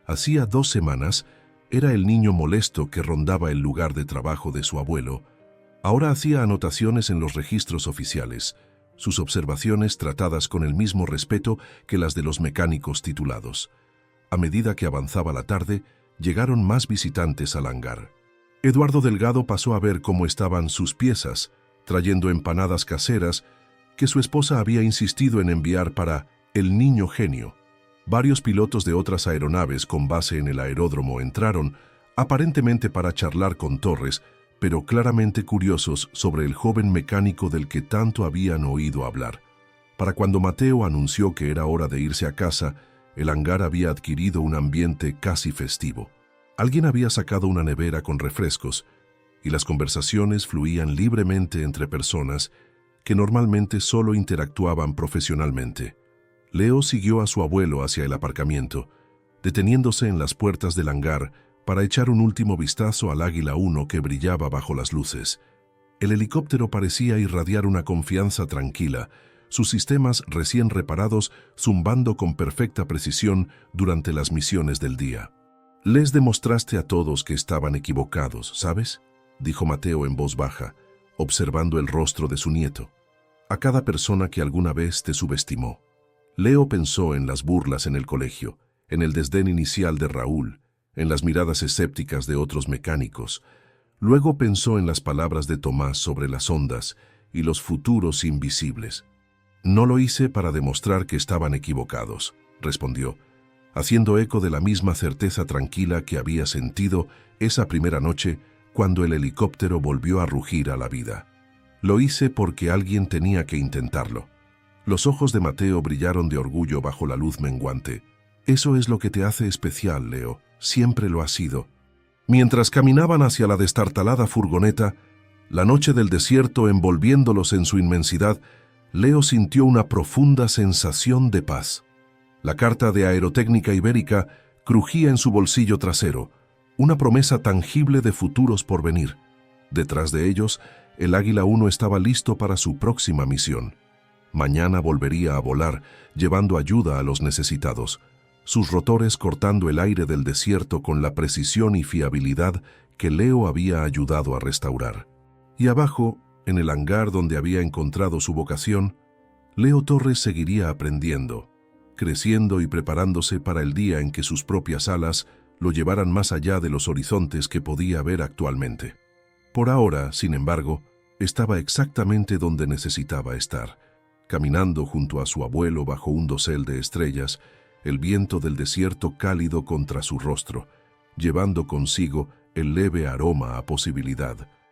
S1: Hacía 2 semanas era el niño molesto que rondaba el lugar de trabajo de su abuelo. Ahora hacía anotaciones en los registros oficiales, sus observaciones tratadas con el mismo respeto que las de los mecánicos titulados. A medida que avanzaba la tarde, llegaron más visitantes al hangar. Eduardo Delgado pasó a ver cómo estaban sus piezas, trayendo empanadas caseras que su esposa había insistido en enviar para el niño genio. Varios pilotos de otras aeronaves con base en el aeródromo entraron, aparentemente para charlar con Torres, pero claramente curiosos sobre el joven mecánico del que tanto habían oído hablar. Para cuando Mateo anunció que era hora de irse a casa, el hangar había adquirido un ambiente casi festivo. Alguien había sacado una nevera con refrescos, y las conversaciones fluían libremente entre personas que normalmente solo interactuaban profesionalmente. Leo siguió a su abuelo hacia el aparcamiento, deteniéndose en las puertas del hangar para echar un último vistazo al Águila 1 que brillaba bajo las luces. El helicóptero parecía irradiar una confianza tranquila, sus sistemas recién reparados zumbando con perfecta precisión durante las misiones del día. «Les demostraste a todos que estaban equivocados, ¿sabes?», dijo Mateo en voz baja, observando el rostro de su nieto. «A cada persona que alguna vez te subestimó». Leo pensó en las burlas en el colegio, en el desdén inicial de Raúl, en las miradas escépticas de otros mecánicos. Luego pensó en las palabras de Tomás sobre las ondas y los futuros invisibles. «No lo hice para demostrar que estaban equivocados», respondió, haciendo eco de la misma certeza tranquila que había sentido esa primera noche cuando el helicóptero volvió a rugir a la vida. «Lo hice porque alguien tenía que intentarlo». Los ojos de Mateo brillaron de orgullo bajo la luz menguante. «Eso es lo que te hace especial, Leo. Siempre lo ha sido». Mientras caminaban hacia la destartalada furgoneta, la noche del desierto envolviéndolos en su inmensidad, Leo sintió una profunda sensación de paz. La carta de Aerotécnica Ibérica crujía en su bolsillo trasero, una promesa tangible de futuros por venir. Detrás de ellos, el Águila 1 estaba listo para su próxima misión. Mañana volvería a volar, llevando ayuda a los necesitados, sus rotores cortando el aire del desierto con la precisión y fiabilidad que Leo había ayudado a restaurar. Y abajo, en el hangar donde había encontrado su vocación, Leo Torres seguiría aprendiendo, creciendo y preparándose para el día en que sus propias alas lo llevaran más allá de los horizontes que podía ver actualmente. Por ahora, sin embargo, estaba exactamente donde necesitaba estar, caminando junto a su abuelo bajo un dosel de estrellas, el viento del desierto cálido contra su rostro, llevando consigo el leve aroma a posibilidad,